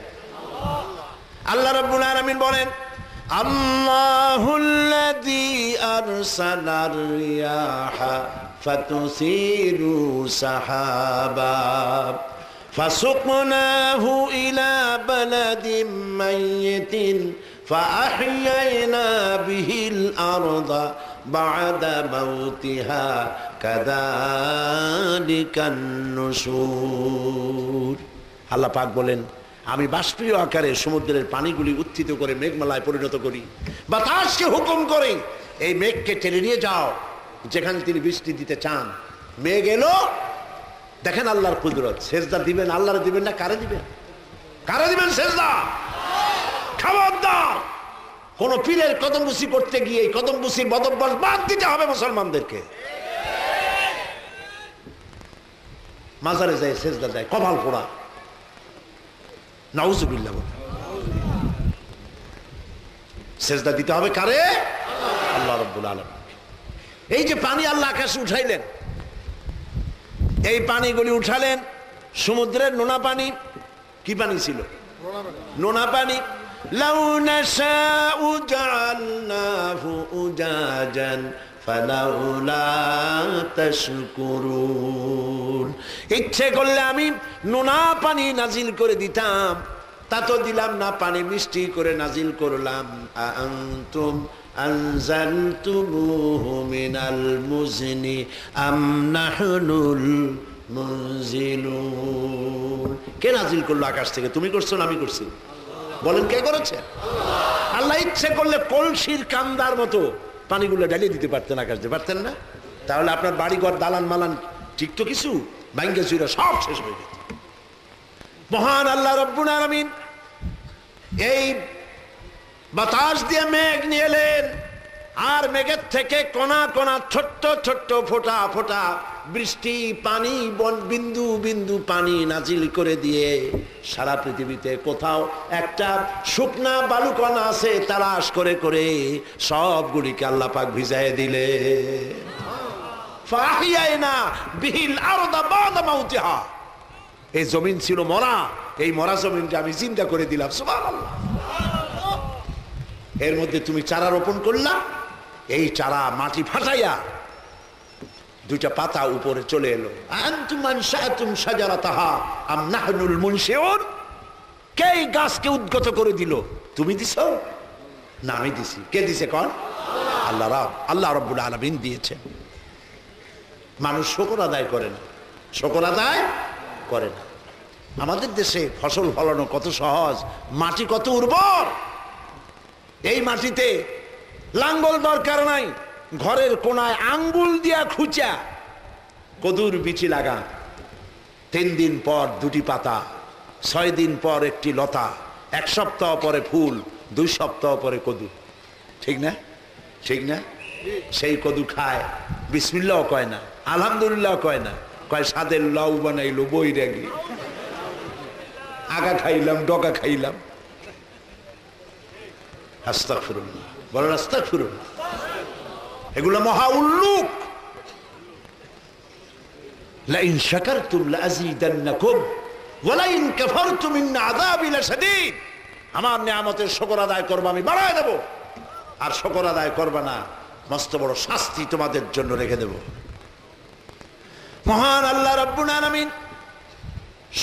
আল্লাহ রাব্বুল আলামিন বলেন, আল্লাহুল্লাযী আরসালার রিয়াহা ফাতুসিরু সাহাবা ফাসুকনাহু ইলা বালাদিন মাইয়িতিন ফাআহইয়ানা বিহিল আরদা বা'দা মাউতিহা কাযালিকান নুশুর। আল্লাহ পাক বলেন, আমি বাষ্পীয় আকারে সমুদ্রের পানিগুলি উত্থিত করে মেঘমালায় পরিণত করি, বাতাসকে হুকুম করে এই মেঘকে টেনে নিয়ে যাও যেখানে তিনি বৃষ্টি দিতে চান। মেঘ এলো, দেখেন আল্লাহর কুদরত। সেজদা দিবেন আল্লাহরে দিবেন না কারে দিবেন? কারে দিবেন সেজদা? খবরদার কোন পীরের কদমবুসি করতে গিয়ে কদমবুসির বদভ্যাস বাদ দিতে হবে মুসলমানদেরকে। মাজারে যায় সেজদা দেয়, কপাল পোড়া, নাউজুবিল্লাহ। সেজদা দিতে হবে কারে? আল্লাহ রাব্বুল আলামিন। এই যে পানি আল্লাহ আকাশে উঠাইলেন, এই পানিগুলি উঠালেন সমুদ্রের নোনা পানি। কি পানি ছিল? নোনা পানি। লাউ নাশাউ জাআলনাহু উজাজান ফালাউলা তাশকুরুন। ইচ্ছে করলে আমি নোনা পানি নাজিল করে দিতাম, তা তো দিলাম না, পানি মিষ্টি করে নাজিল করলাম। আনতুম আনজালতুমুহু মিনাল মুজনি আম নাহনুল মুনজিলুন। কে নাজিল করলো আকাশ থেকে? তুমি করছো না আমি করছি? বলেন কে করেছে? আল্লাহ ইচ্ছে করলে কলসির কান্দার মতো পানিগুলো ঢালিয়ে দিতে পারতেন আকাশ দিয়ে, পারতেন না? তাহলে আপনার বাড়িঘর দালান মালান ঠিক তো কিছু ভাঙ্গে চুরা সব শেষ হয়ে যেত। মহান আল্লাহ রাব্বুল আলামিন এই বাতাস দিয়ে মেঘ নিয়ে এলেন, আর মেঘের থেকে কণা কণা ছোট্ট ছোট্ট ফোঁটা ফোঁটা বৃষ্টি পানি বিন্দু বিন্দু পানি নাজিল করে দিয়ে সারা পৃথিবীতে কোথাও একটা শুকনা বালুকণা আছে তালাশ করে করে সবগুলিকে আল্লাহ পাক ভিজায় দিলে। ফাহিয়ানা বিহিল আরদা বা'দা মাউতিহা। এই জমিন ছিল মরা, এই মরা জমিনকে আমি জিন্দা করে দিলাম। সুবহানাল্লাহ। এর মধ্যে তুমি চারা রোপণ করলা, এই চারা মাটি ফাটাইয়া দুইটা পাতা উপরে চলে এলো। আনতুম আনশাতুম শাজারাতাহা আম নাহনুল মুনশিউন। কে গাছকে উদ্গত করে দিল? তুমি দিছো না আমি দিছি? কে দিছে কোন? আল্লাহ রাব্বুল আলামিন দিয়েছেন। মানুষ শুকর আদায় করে না, শুকর আদায় করে না। আমাদের দেশে ফসল ফলানো কত সহজ, মাটি কত উর্বর। এই মাটিতে লাঙ্গল দরকার নাই, ঘরের কোনায় আঙ্গুল দিয়া খুঁচা কদুর বিচি লাগা। 3 দিন পর 2টি পাতা, 6 দিন পর একটি লতা, 1 সপ্তাহ পরে ফুল, 2 সপ্তাহ পরে কদু। ঠিক না? ঠিক না? সেই কদু খায়, বিসমিল্লাহ কয় না, আলহামদুলিল্লাহ কয় না, কয় সাদের লাউ বানাইলো বই রেগে, আগা খাইলাম ডগা খাইলাম। আস্তাগফিরুল্লাহ, বলেন আস্তাগফিরুল্লাহ। এগুলো মহা উল্লুক। লাইন শাকারতুম লাযীদান্নাকুম ওয়া লাইন কাফারতুম ইন আযাবি লাশাদীদ। আমার নিয়ামতের শুকর আদায় করবে আমি বাড়ায় দেব, আর শুকর আদায় করবে না মস্ত বড় শাস্তি তোমাদের জন্য রেখে দেব। মহান আল্লাহ রাব্বুল আলামিন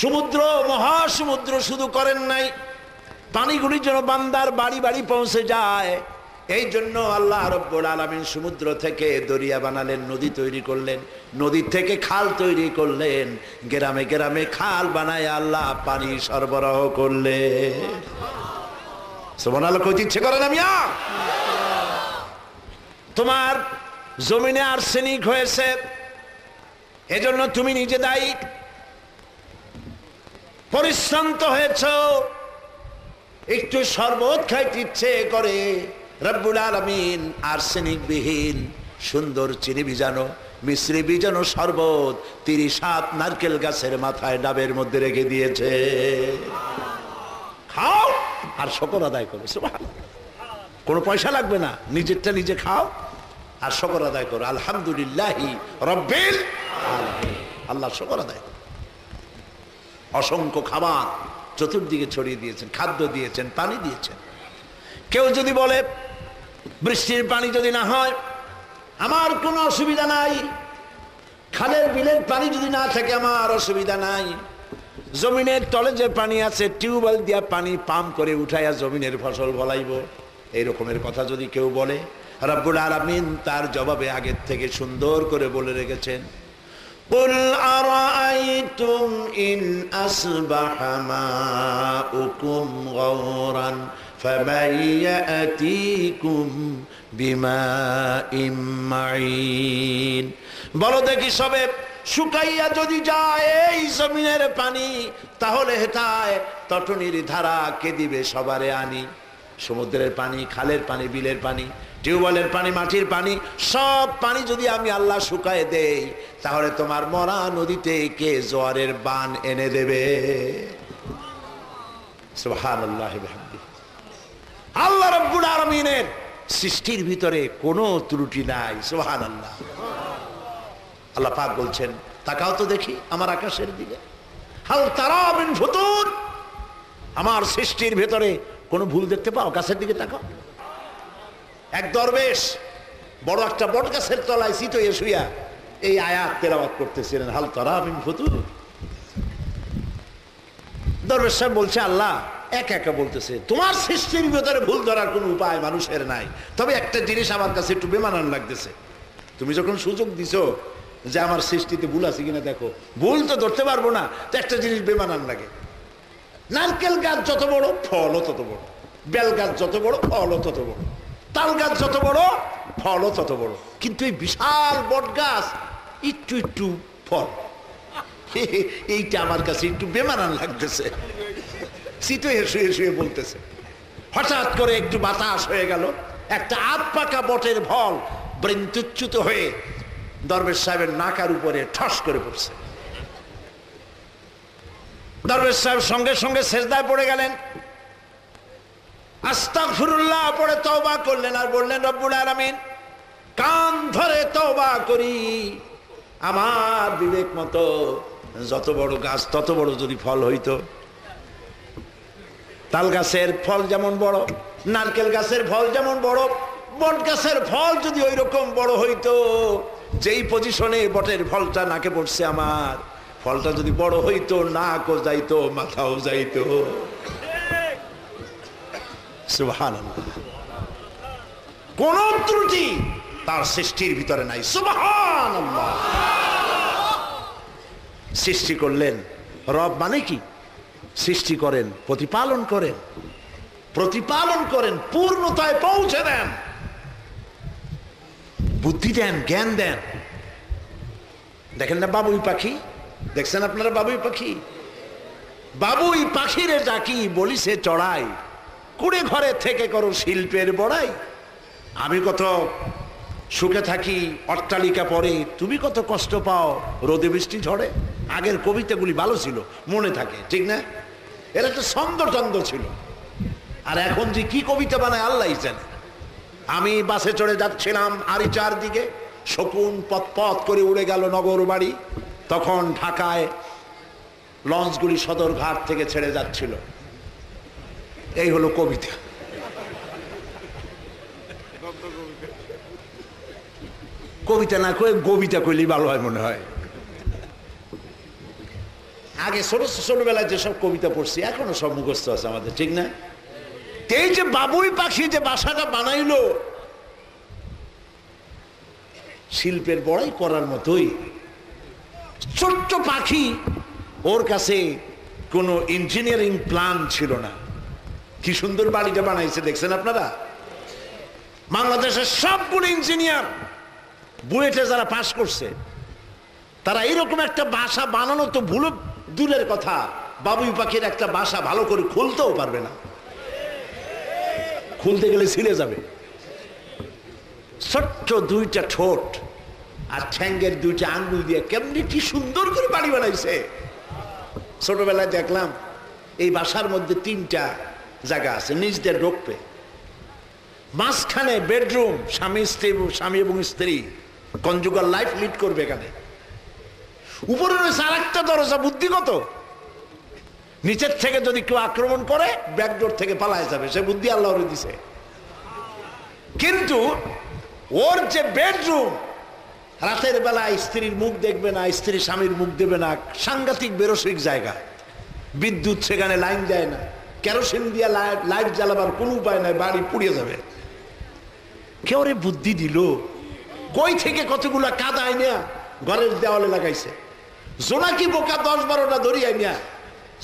সমুদ্র মহাসমুদ্র শুধু করেন নাই, পানিগুলি যেন বান্দার বাড়ি বাড়ি পৌঁছে যায় এই জন্য আল্লাহ রাব্বুল আলামিন সমুদ্র থেকে দরিয়া বানালেন, নদী তৈরি করলেন, নদীর থেকে খাল তৈরি করলেন, গ্রামে গ্রামে খাল বানায় আল্লাহ পানি সরবরাহ করলেন। সুবহানাল্লাহ। কইতে ইচ্ছে করে না মিয়া? তোমার জমিনে আর্সেনিক হয়েছে, এজন্য তুমি নিজে দায়ী। পরিশ্রান্ত হয়েছ, একটু শরবত খাইতে ইচ্ছে করে, রব্বুল আলামিন আর্সেনিক বিহীন সুন্দর চিনি বিজানো মিশ্রি বিজানো শরবত 37 নারকেল গাছের মাথায় ডাবের মধ্যে রেখে দিয়েছে। খাও আর শুকর আদায় করো। সুবহানাল্লাহ। কোনো পয়সা লাগবে না, নিজেরটা নিজে খাও আর শুকর আদায় করো। আলহামদুলিল্লাহি রাব্বিল আলামিন, আল্লাহ শুকর আদায় করো। অসংখ্য খাবার চতুর্দিকে ছড়িয়ে দিয়েছেন, খাদ্য দিয়েছেন, পানি দিয়েছেন। কেউ যদি বলে বৃষ্টির পানি যদি না হয় আমার কোনো অসুবিধা নাই, খালের বিলের পানি যদি না থাকে আমার অসুবিধা নাই, জমিনের তলে যে পানি আছে টিউবওয়েল দিয়া পানি পাম্প করে উঠাইয়া জমিনের ফসল ফলাইব, এই রকমের কথা যদি কেউ বলে, রব্বুল আলামিন তার জবাবে আগের থেকে সুন্দর করে বলে রেখেছেন, কুল আরাআইতুম ইন আসবাহা মাউকুম গাওরান ফামান ইয়াতিকুম বিমাইন মাইন। বলো দেখি সবে শুকাইয়া যদি যায় এই জমিনের পানি, তাহলে হেতায় তটনির ধারা কে দিবে সবারে আনি। সমুদ্রের পানি, খালের পানি, বিলের পানি, টিউবওয়েলের পানি, মাটির পানি, সব পানি যদি আমি আল্লাহ শুকায় দেই, তাহলে তোমার মরা নদীতে কে জোয়ারের বান এনে দেবে? সুবহানাল্লাহি ওয়া বিহামদিহি। আল্লাহ রাব্বুল আলামিনের সৃষ্টির ভিতরে কোনো ত্রুটি নাই। সুবহানাল্লাহ। আল্লাহ পাক বলছেন, তাকাও তো দেখি আমার আকাশের দিকে, হাল তারা মিন ফুতুর, আমার সৃষ্টির ভেতরে কোনো ভুল দেখতে পাও? গাছের দিকে তাকাও। এক দরবেশ বড় একটা বট গাছের তলায় চিতইয়ে শুইয়া এই আয়াত তেলাওয়াত করতেছিলেন, হাল তারা মিন ফুতুর। দরবেশ সাহেব বলছে, আল্লাহ একা একা বলতেছে, তোমার সৃষ্টির ভেতরে ভুল ধরার কোনো উপায় মানুষের নাই, তবে একটা জিনিস আমার কাছে একটু বেমানান লাগতেছে। তুমি যখন সুযোগ দিছো যে আমার সৃষ্টিতে ভুল আছে কিনা দেখো, ভুল তো ধরতে পারবো না, তো একটা জিনিস বেমানান লাগে। নারকেল গাছ যত বড় ফলও তত বড়, বেল গাছ যত বড় ফলও তত বড়, তাল গাছ যত বড় ফলও তত বড়, কিন্তু এই বিশাল বট গাছ একটু একটু ফল, এইটা আমার কাছে একটু বেমানান লাগতেছে। চিতইয়ে শুয়ে শুয়ে বলতেছে, হঠাৎ করে একটু বাতাস হয়ে গেল, একটা আধ পাকা বটের ফল বৃন্তুচ্যুত হয়ে দরবেশ সাহেবের নাকার উপরে ঠস করে পড়ছে। দরবেশ সাহেব সঙ্গে সঙ্গে সেজদায় পড়ে গেলেন, আস্তাগফিরুল্লাহ পড়ে তওবা করলেন আর বললেন, রব্বুল আলামিন কান ধরে তওবা করি, আমার বিবেক মতো যত বড় গাছ তত বড় যদি ফল হইতো, তাল গাছের ফল যেমন বড়, নারকেল গাছের ফল যেমন বড়, বট গাছের ফল যদি ওই রকম বড় হইতো, যেই পজিশনে বটের ফলটা নাকে পড়ছে আমার, ফলটা যদি বড় হইতো, নাকও যাইতো, মাথাও যাইতো। সুবহানাল্লাহ। কোন ত্রুটি তার সৃষ্টির ভিতরে নাই। সুবহানাল্লাহ। সৃষ্টি করলেন, রব মানে কি? সৃষ্টি করেন, প্রতিপালন করেন, প্রতিপালন করেন, পূর্ণতায় পৌঁছে দেন, বুদ্ধি দেন, জ্ঞান দেন। দেখেন না বাবুই পাখি, দেখছেন আপনারা বাবুই পাখি? বাবুই পাখিরে ডাকি বলি সে চড়াই, কুড়ে ঘরে থেকে করো শিল্পের বড়াই। আমি কত সুখে থাকি অট্টালিকা পরে, তুমি কত কষ্ট পাও রোদে বৃষ্টি ঝড়ে। আগের কবিতাগুলি ভালো ছিল, মনে থাকে, ঠিক না? এর একটা ছন্দ টন্দ ছিল। আর এখন যে কি কবিতা বানায় আল্লাহই জানে। আমি বাসে চড়ে যাচ্ছিলাম আরিচার দিকে, শকুন পথ পথ করে উড়ে গেল নগর বাড়ি। তখন ঢাকায় লঞ্চগুলি সদরঘাট থেকে ছেড়ে যাচ্ছিল। এই হলো কবিতা। কবিতা না কয়ে কবিতা কইলেই ভালো হয় মনে হয়। আগে ছোটবেলায় যেসব কবিতা পড়ছি এখনো সব মুখস্থ আছে আমাদের, ঠিক না? এই যে বাবুই পাখি যে বাসাটা বানাইলো, শিল্পের বড়াই করার মতোই। ছোট্ট পাখি, ওর কাছে কোনো ইঞ্জিনিয়ারিং প্ল্যান ছিল না। কি সুন্দর বাড়িটা বানাইছে দেখছেন আপনারা? বাংলাদেশের সবগুলো ইঞ্জিনিয়ার বুয়েটে যারা পাস করছে, তারা এরকম একটা বাসা বানানো তো ভুল দূরের কথা, বাবুই পাখির একটা বাসা ভালো করে খুলতেও পারবে না, খুলতে গেলে ছিঁড়ে যাবে। ছোট্ট দুইটা ঠোঁট আর ঠ্যাঙ্গের দুইটা আঙ্গুল দিয়ে কেমনি কি সুন্দর করে বাড়ি বানাইছে। ছোটবেলায় দেখলাম এই বাসার মধ্যে তিনটা জায়গা আছে, নিজ দিয়ে ঢুকবে। মাঝখানে বেডরুম, স্বামী এবং স্ত্রী কনজুগাল লাইফ লিড করবে এখানে। উপরে রয়েছে আরেকটা দরজা, বুদ্ধিগত। নিচের থেকে যদি কেউ আক্রমণ করে ব্যাকডোর থেকে পালায় যাবে, সে বুদ্ধি আল্লাহ দিছে। কিন্তু ওর যে বেডরুম, রাতের বেলায় স্ত্রীর মুখ দেখবে না, স্ত্রী স্বামীর মুখ দেবে না, সাংঘাতিক বেরসিক জায়গা। বিদ্যুৎ সেখানে লাইন যায় না, কেরোসিন দিয়ে লাইট জ্বালাবার কোনো উপায় নাই, বাড়ি পুড়িয়ে যাবে। কেউ রে বুদ্ধি দিল, কই থেকে কতগুলা কাদা আইনা ঘরের দেওয়ালে লাগাইছে। জোনাকি পোকা 10-12টা ধরি আইনা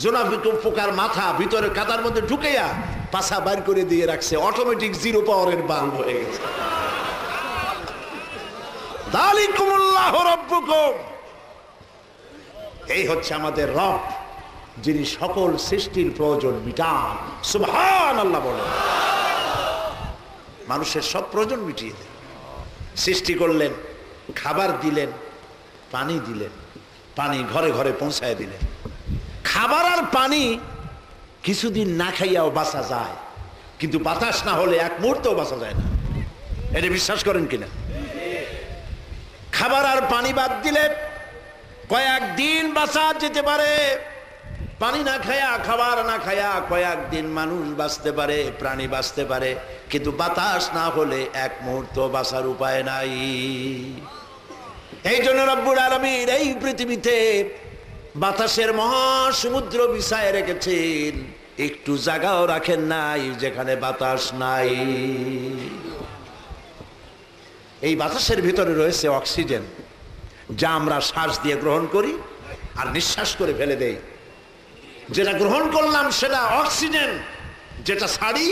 জোনাকি পোকার মাথা ভিতরে কাদার মধ্যে ঢুকাইয়া পাছা বাইর করে দিয়ে রাখছে। অটোমেটিক 0 পাওয়ারের বাল্ব হয়ে গেছে। যালিকুমুল্লাহু রাব্বুকুম, এই হচ্ছে আমাদের রব, যিনি সকল সৃষ্টির প্রয়োজন মিটান। সুবহানাল্লাহ বলে। মানুষের সব প্রয়োজন মিটিয়ে দেন। সৃষ্টি করলেন, খাবার দিলেন, পানি দিলেন, পানি ঘরে ঘরে পৌঁছায় দিলেন। খাবার আর পানি কিছুদিন না খাইয়াও বাঁচা যায়, কিন্তু বাতাস না হলে এক মুহূর্তেও বাঁচা যায় না। এটা বিশ্বাস করেন কিনা? খাবার আর পানি বাদ দিলে কয়েকদিন বাঁচা যেতে পারে। পানি না খায়া, খাবার না খায়া কয়েকদিন মানুষ বাঁচতে পারে, প্রাণী বাঁচতে পারে, কিন্তু বাতাস না হলে এক মুহূর্ত বাঁচার উপায় নাই। এই জন্য রব্বুল আলামিন এই পৃথিবীতে বাতাসের মহাসমুদ্র বিছায় রেখেছেন, একটু জায়গাও রাখেন নাই যেখানে বাতাস নাই। এই বাতাসের ভিতরে রয়েছে অক্সিজেন, যা আমরা শ্বাস দিয়ে গ্রহণ করি আর নিঃশ্বাস করে ফেলে দেই। যেটা গ্রহণ করলাম সেটা অক্সিজেন, যেটা ছাড়ি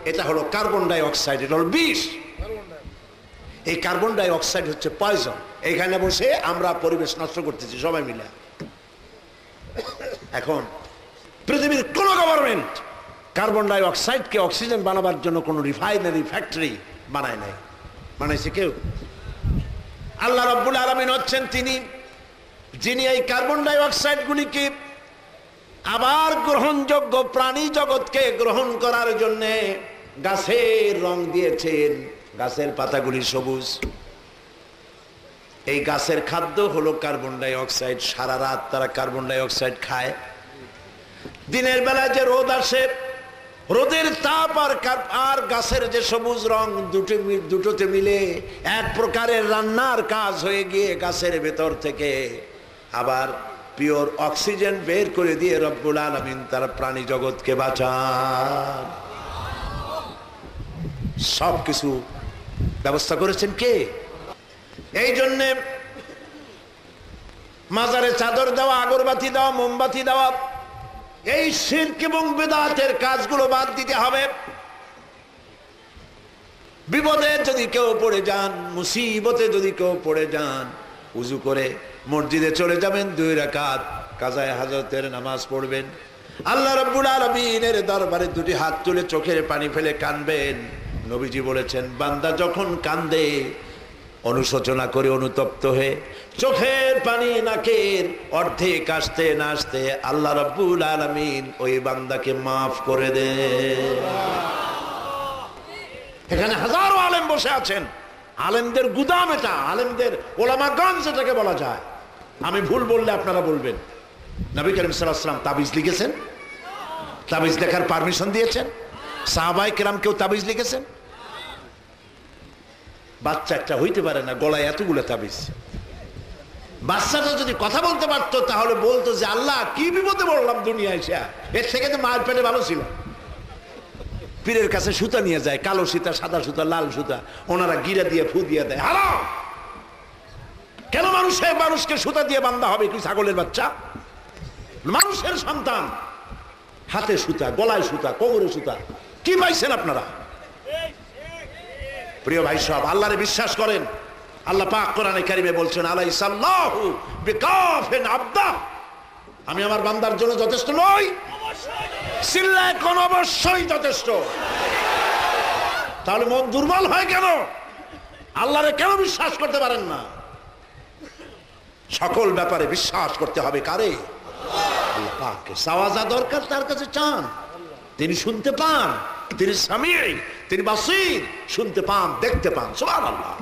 এটা হলো কার্বন ডাই অক্সাইড, এটা হলো বিষ। এই কার্বন ডাই অক্সাইড হচ্ছে পয়জন। এইখানে বসে আমরা পরিবেশ নষ্ট করতেছি সবাই মিলে। এখন পৃথিবীর কোন গভর্নমেন্ট কার্বন ডাই অক্সাইডকে অক্সিজেন বানাবার জন্য কোন রিফাইনারি ফ্যাক্টরি বানায় নাই। বানাইছে কেউ? আল্লাহ রাব্বুল আলামিন হচ্ছেন তিনি যিনি এই কার্বন ডাই অক্সাইড গুলিকে আবার গ্রহণযোগ্য প্রাণী জগৎকে গ্রহণ করার জন্য গাছের রং দিয়েছেন। গাছের পাতাগুলি সবুজ। এই গাছের খাদ্য হলো কার্বন ডাই অক্সাইড। সারা রাত তারা কার্বন ডাই অক্সাইড খায়। দিনের বেলায় যে রোদ আসে, রোদের তাপ আর গাছের যে সবুজ রং দুটোতে মিলে এক প্রকারের রান্নার কাজ হয়ে গিয়ে গাছের ভেতর থেকে আবার পিওর অক্সিজেন বের করে দিয়ে রব্বুল আলামিন তার প্রাণী জগৎকে বাঁচান। সবকিছু ব্যবস্থা করেছেন কে? এই জন্যে মাজারে চাদর দেওয়া, আগরবাতি দেওয়া, মোমবাতি দেওয়া, এই শিরক এবং বিদআতের কাজগুলো বাদ দিতে হবে। বিপদে যদি কেউ পড়ে যান, মুসিবতে যদি কেউ পড়ে যান, উজু করে মসজিদে চলে যাবেন, 2 রাকাত কাজায়ে হাজতের নামাজ পড়বেন। আল্লাহ রাব্বুল আলামিনের দরবারে 2টি হাত তুলে চোখের পানি ফেলে কাঁদবেন। নবীজি বলেছেন, বান্দা যখন কাঁদে অনুশোচনা করে, অনুতপ্ত হয়ে চোখের পানি নাকের অর্ধেক আসতে না আসতে আল্লাহ রাব্বুল আলামিন ওই বান্দাকে মাফ করে দেন। এখানে হাজারো আলেম বসে আছেন, আলেমদের গুদাম এটা, আলেমদের ওলামাগণ যেটাকে বলা যায়। আমি ভুল বললে আপনারা বলবেন। নবী করিম সাল্লাল্লাহু আলাইহি ওয়াসাল্লাম তাবিজ লিখেছেন, তাবিজ লেখার পারমিশন দিয়েছেন। সাহাবায়ে কেরাম কেউ তাবিজ লিখেছেন? বাচ্চা একটা হইতে পারে না, গলায় এতগুলো তাবিজ। বাচ্চাটা যদি কথা বলতে পারতো তাহলে বলতো যে আল্লাহ কি বিপদে পড়লাম দুনিয়ায়, এর থেকে তো মায়ের পেটে ভালো ছিল। পীরের কাছে সুতা নিয়ে যায়, কালো সুতা, সাদা সুতা, লাল সুতা, ওনারা গিরা দিয়ে ফু দিয়ে দেয়। হারাম! কেন মানুষকে সুতা দিয়ে বান্ধা হবে? কি ছাগলের বাচ্চা? মানুষের সন্তান, হাতে সুতা, গলায় সুতা, কোমরে সুতা, কি পাইছেন আপনারা? প্রিয় ভাই সব, আল্লাহরে বিশ্বাস করেন। আল্লাহ পাক কোরআনে কারিমে বলছেন, আলাইসাল্লাহু বিকাফিন আবদা, আমি আমার বান্দার জন্য যথেষ্ট নই? চিল্লায় কোন অবশ্যই যথেষ্ট। তাহলে মন দুর্বল হয় কেন? আল্লাহরে কেন বিশ্বাস করতে পারেন না? সকল ব্যাপারে বিশ্বাস করতে হবে কারে? আল্লাহ পাককে। চাওয়া যা দরকার তার কাছে চান, তিনি শুনতে পান, তিনি সামিঈ, তিনি বাসীর, শুনতে পান, দেখতে পান। সুবহানাল্লাহ।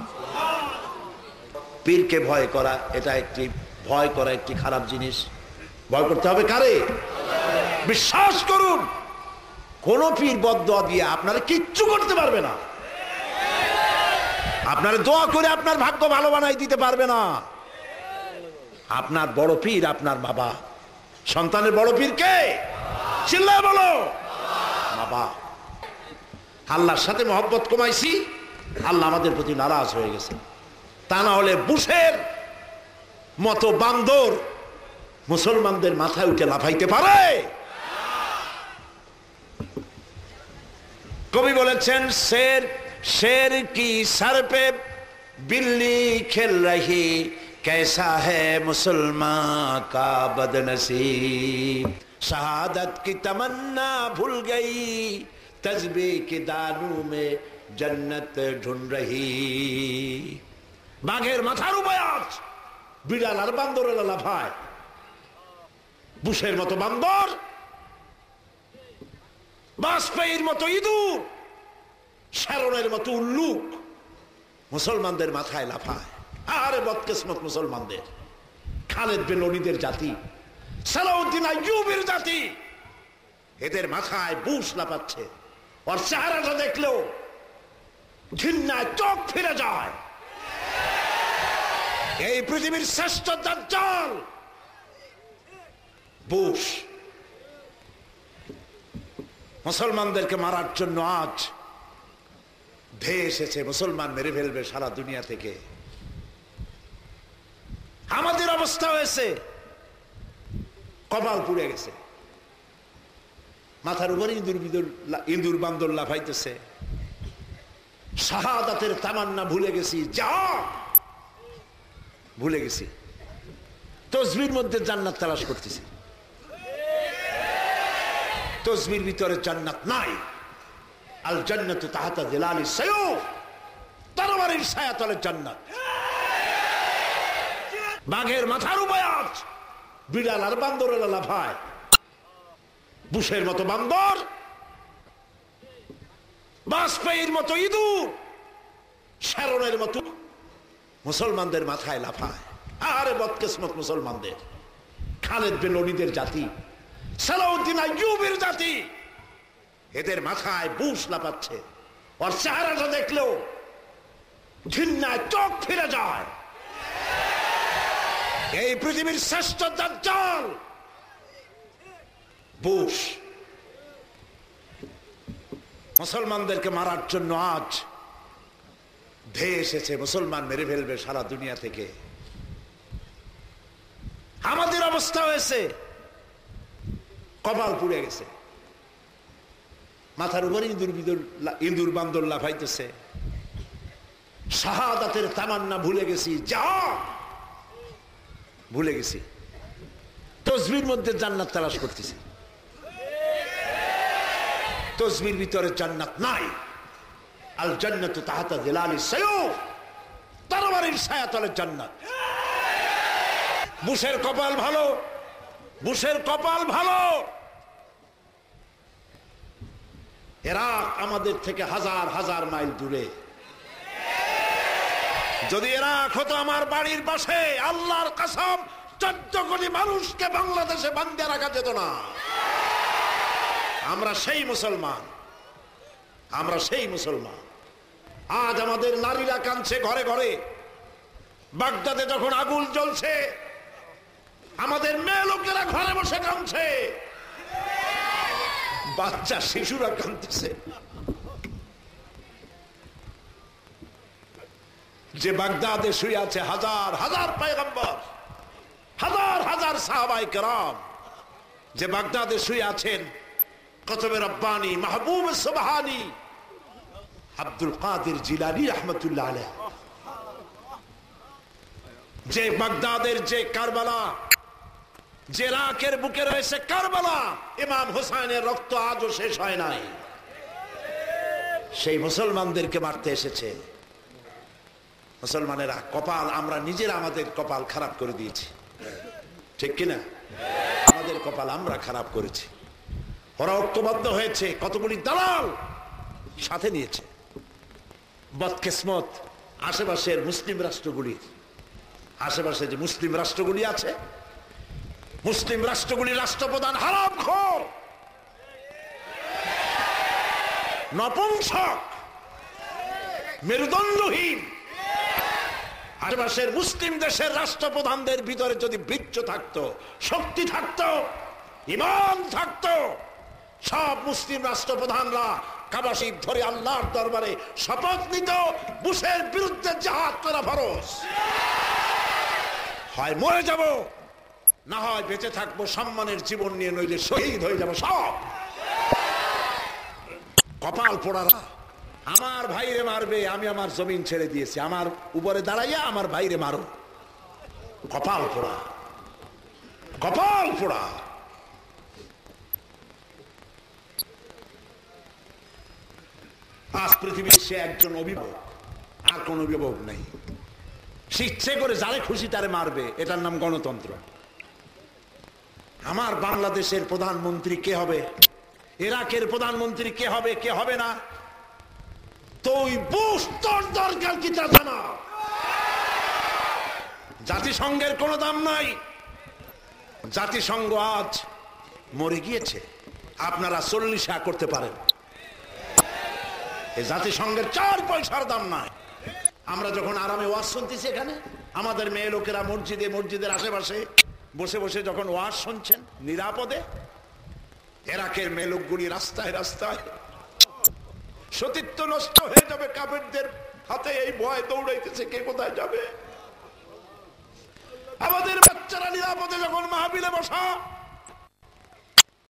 পীরকে ভয় করা, এটা একটি ভয় করা একটি খারাপ জিনিস। ভয় করতে হবে কারে? বিশ্বাস করুন, কোন পীর বদদোয়া দিয়ে আপনারা কিচ্ছু করতে পারবে না। আপনার দোয়া করে আপনার ভাগ্য ভালো বানাই দিতে পারবে না। আপনার বড় পীর আপনার বাবা। সন্তানের বড় পীর কে? চিল্লায় বলো, বাবা। আল্লাহর সাথে মহব্বত কমাইছি, আল্লাহ আমাদের প্রতি নারাজ হয়ে গেছে। তা না হলে বুশের মতো বান্দর মুসলমানদের মাথায় উঠে লাফাইতে পারে? কবি বলেছেন, शेर की सर पे बिल्ली खेल रही, कैसा है मुसलमान का बदनसीब, शहादत की तमन्ना भूल गई, तस्बी के दानों में जन्नत ढूंढ रही। বাঘের মাথার উপরে আজ বিড়াল আর বান্দরেরা লাফায়। বুশের মতো বান্দর, বাজপেয়ীর মতো ইঁদুর, শারনের মতো উল্লুক মুসলমানদের মাথায় লাফায়। আরে বদকিসমত মুসলমানদের। খালেদ বিন ওলীদের জাতি, সালাউদ্দিন আইয়ুবের জাতি, এদের মাথায় বুশ লাফাচ্ছে। ওর চেহারাটা দেখলেও ঘৃণায় চোখ ফিরে যায়। এই পৃথিবীর শ্রেষ্ঠ দাজ্জাল বুশ। মুসলমানদেরকে মারার জন্য আজ ধেয়ে এসেছে। মুসলমান মেরে ফেলবে সারা দুনিয়া থেকে। আমাদের অবস্থা হয়েছে, কপাল পুড়ে গেছে। মাথার উপরে ইঁদুর বান্দর লাফাইতেছে। শাহাদাতের তামান্না ভুলে গেছি, যা ভুলে গেছি। তসবির মধ্যে জান্নাত তালাশ করতেছি, তসবির ভিতরে জান্নাত নাই। আল জান্নাতু তাহতা জিলালি সায়ুফ, তরবারির ছায়াতলে জান্নাত। বাঘের মাথার উপরে আজ বিড়াল আর বান্দরেরা লাফায়। বুশের মতো বান্দর, বাজপেয়ীর মতো ইঁদুর, শারনের মতো মুসলমানদের মাথায় লাফায়। আরে বদকিসমত মুসলমানদের। খালেদ বিন ওলীদের জাতি, সালাউদ্দিন আইয়ুবের জাতি, এদের মাথায় বুশ লাফাচ্ছে। ওর চেহারাটা দেখলেও ঘৃণায় চোখ ফিরে যায়। এই পৃথিবীর শ্রেষ্ঠ দাজ্জাল বুশ। মুসলমানদেরকে মারার জন্য আজ ধেয়ে এসেছে। মুসলমান মেরে ফেলবে সারা দুনিয়া থেকে। আমাদের অবস্থা হয়েছে, কপাল পুড়ে গেছে। মাথার উপরে ইঁদুর বান্দর লাফাইতেছে। শাহাদাতের তামান্না ভুলে গেছি, যা ভুলে গেছি। তসবির মধ্যে জান্নাত তালাশ করতেছি, তসবির ভিতরে জান্নাত নাই। আল জান্নাতু তাহতা জিলালি সায়ুফ, তরবারির ছায়াতলে জান্নাত। বুশের কপাল ভালো, বুশের কপাল ভালো। ইরাক আমাদের থেকে হাজার হাজার মাইল দূরে। যদি ইরাক হতো আমার বাড়ির পাশে, আল্লাহর কসম 14 কোটি মানুষকে বাংলাদেশে বাঁধিয়ে রাখা যেত না। আমরা সেই মুসলমান, আমরা সেই মুসলমান। আজ আমাদের নারীরা কাঁদছে ঘরে ঘরে। বাগদাদে যখন আগুন জ্বলছে, আমাদের মেয়ে লোকেরা ঘরে বসে কাঁদছে, বাচ্চা শিশুরা কাঁদতেছে। যে বাগদাদে শুয়ে আছে হাজার হাজার পয়গম্বর, হাজার হাজার সাহাবায়ে কেরাম, যে বাগদাদে শুয়ে আছেন কুতুবে রব্বানি, মাহবুব সুবহানি, আব্দুল কাদের জিলানী রাহমাতুল্লাহ আলাইহি, যে বাগদাদের যে কারবালা, যে ইরাকের বুকে রয়েছে কারবালা, ইমাম হুসাইনের রক্ত আজও শেষ হয় নাই। সেই মুসলমানদেরকে মারতে এসেছে। মুসলমানেরা কপাল, আমরা নিজেরা আমাদের কপাল খারাপ করে দিয়েছি, ঠিক কিনা? আমাদের কপাল আমরা খারাপ করেছি। ওরা ঐক্যবদ্ধ হয়েছে, কতগুলি দালাল সাথে নিয়েছে। বদকিসমত আশেপাশের মুসলিম রাষ্ট্রগুলি, আশেপাশে যে মুসলিম রাষ্ট্রগুলি আছে, মুসলিম রাষ্ট্রগুলির রাষ্ট্রপ্রধান হারামখোর, নপুংসক, মেরুদণ্ডহীন। আশেপাশের মুসলিম দেশের রাষ্ট্রপ্রধানদের ভিতরে যদি বীর্য থাকতো, শক্তি থাকতো, ঈমান থাকতো, সব মুসলিম রাষ্ট্রপ্রধানরা কাবা শরীফ ধরে আল্লাহর দরবারে শপথ নিত, বুশের বিরুদ্ধে জিহাদ করা ফরজ। হয় মরে যাব, না হয় বেঁচে থাকবো সম্মানের জীবন নিয়ে, নইলে শহীদ হয়ে যাব সব। কপাল পোড়ারা, আমার ভাইরে মারবে, আমি আমার জমিন ছেড়ে দিয়েছি, আমার উপরে দাঁড়াইয়া আমার ভাইরে মারো। কপাল পোড়া, কপাল পোড়া। আজ পৃথিবীর সে একজন অভিভাবক, আর কোন অভিভাবক নেই। সে ইচ্ছে করে যারে খুশি তারে মারবে, এটার নাম গণতন্ত্র। আমার বাংলাদেশের প্রধানমন্ত্রী কে হবে, ইরাকের প্রধানমন্ত্রী কে হবে, কে হবে না, তুই বুঝ, তোর দরকার কি তা জানা। জাতিসংঘের কোনো দাম নাই। জাতিসংঘ আজ মরে গিয়েছে, আপনারা 40 করতে পারেন। এই জাতিসংঘের 4 পয়সার দাম নাই। আমরা যখন আরামে ওয়াজ শুনতেছি, এখানে আমাদের মেয়ে লোকেরা মসজিদে, মসজিদের আশেপাশে বসে বসে যখন ওয়াজ শুনছেন নিরাপদে, ইরাকের মেয়ে লোকগুলি রাস্তায় রাস্তায় সতীত্ব নষ্ট হয়ে যাবে, কাফেরদের হাতে এই ভয় দৌড়াইতেছে কে কোথায় যাবে। আমাদের বাচ্চারা নিরাপদে যখন মাহফিলে বসা,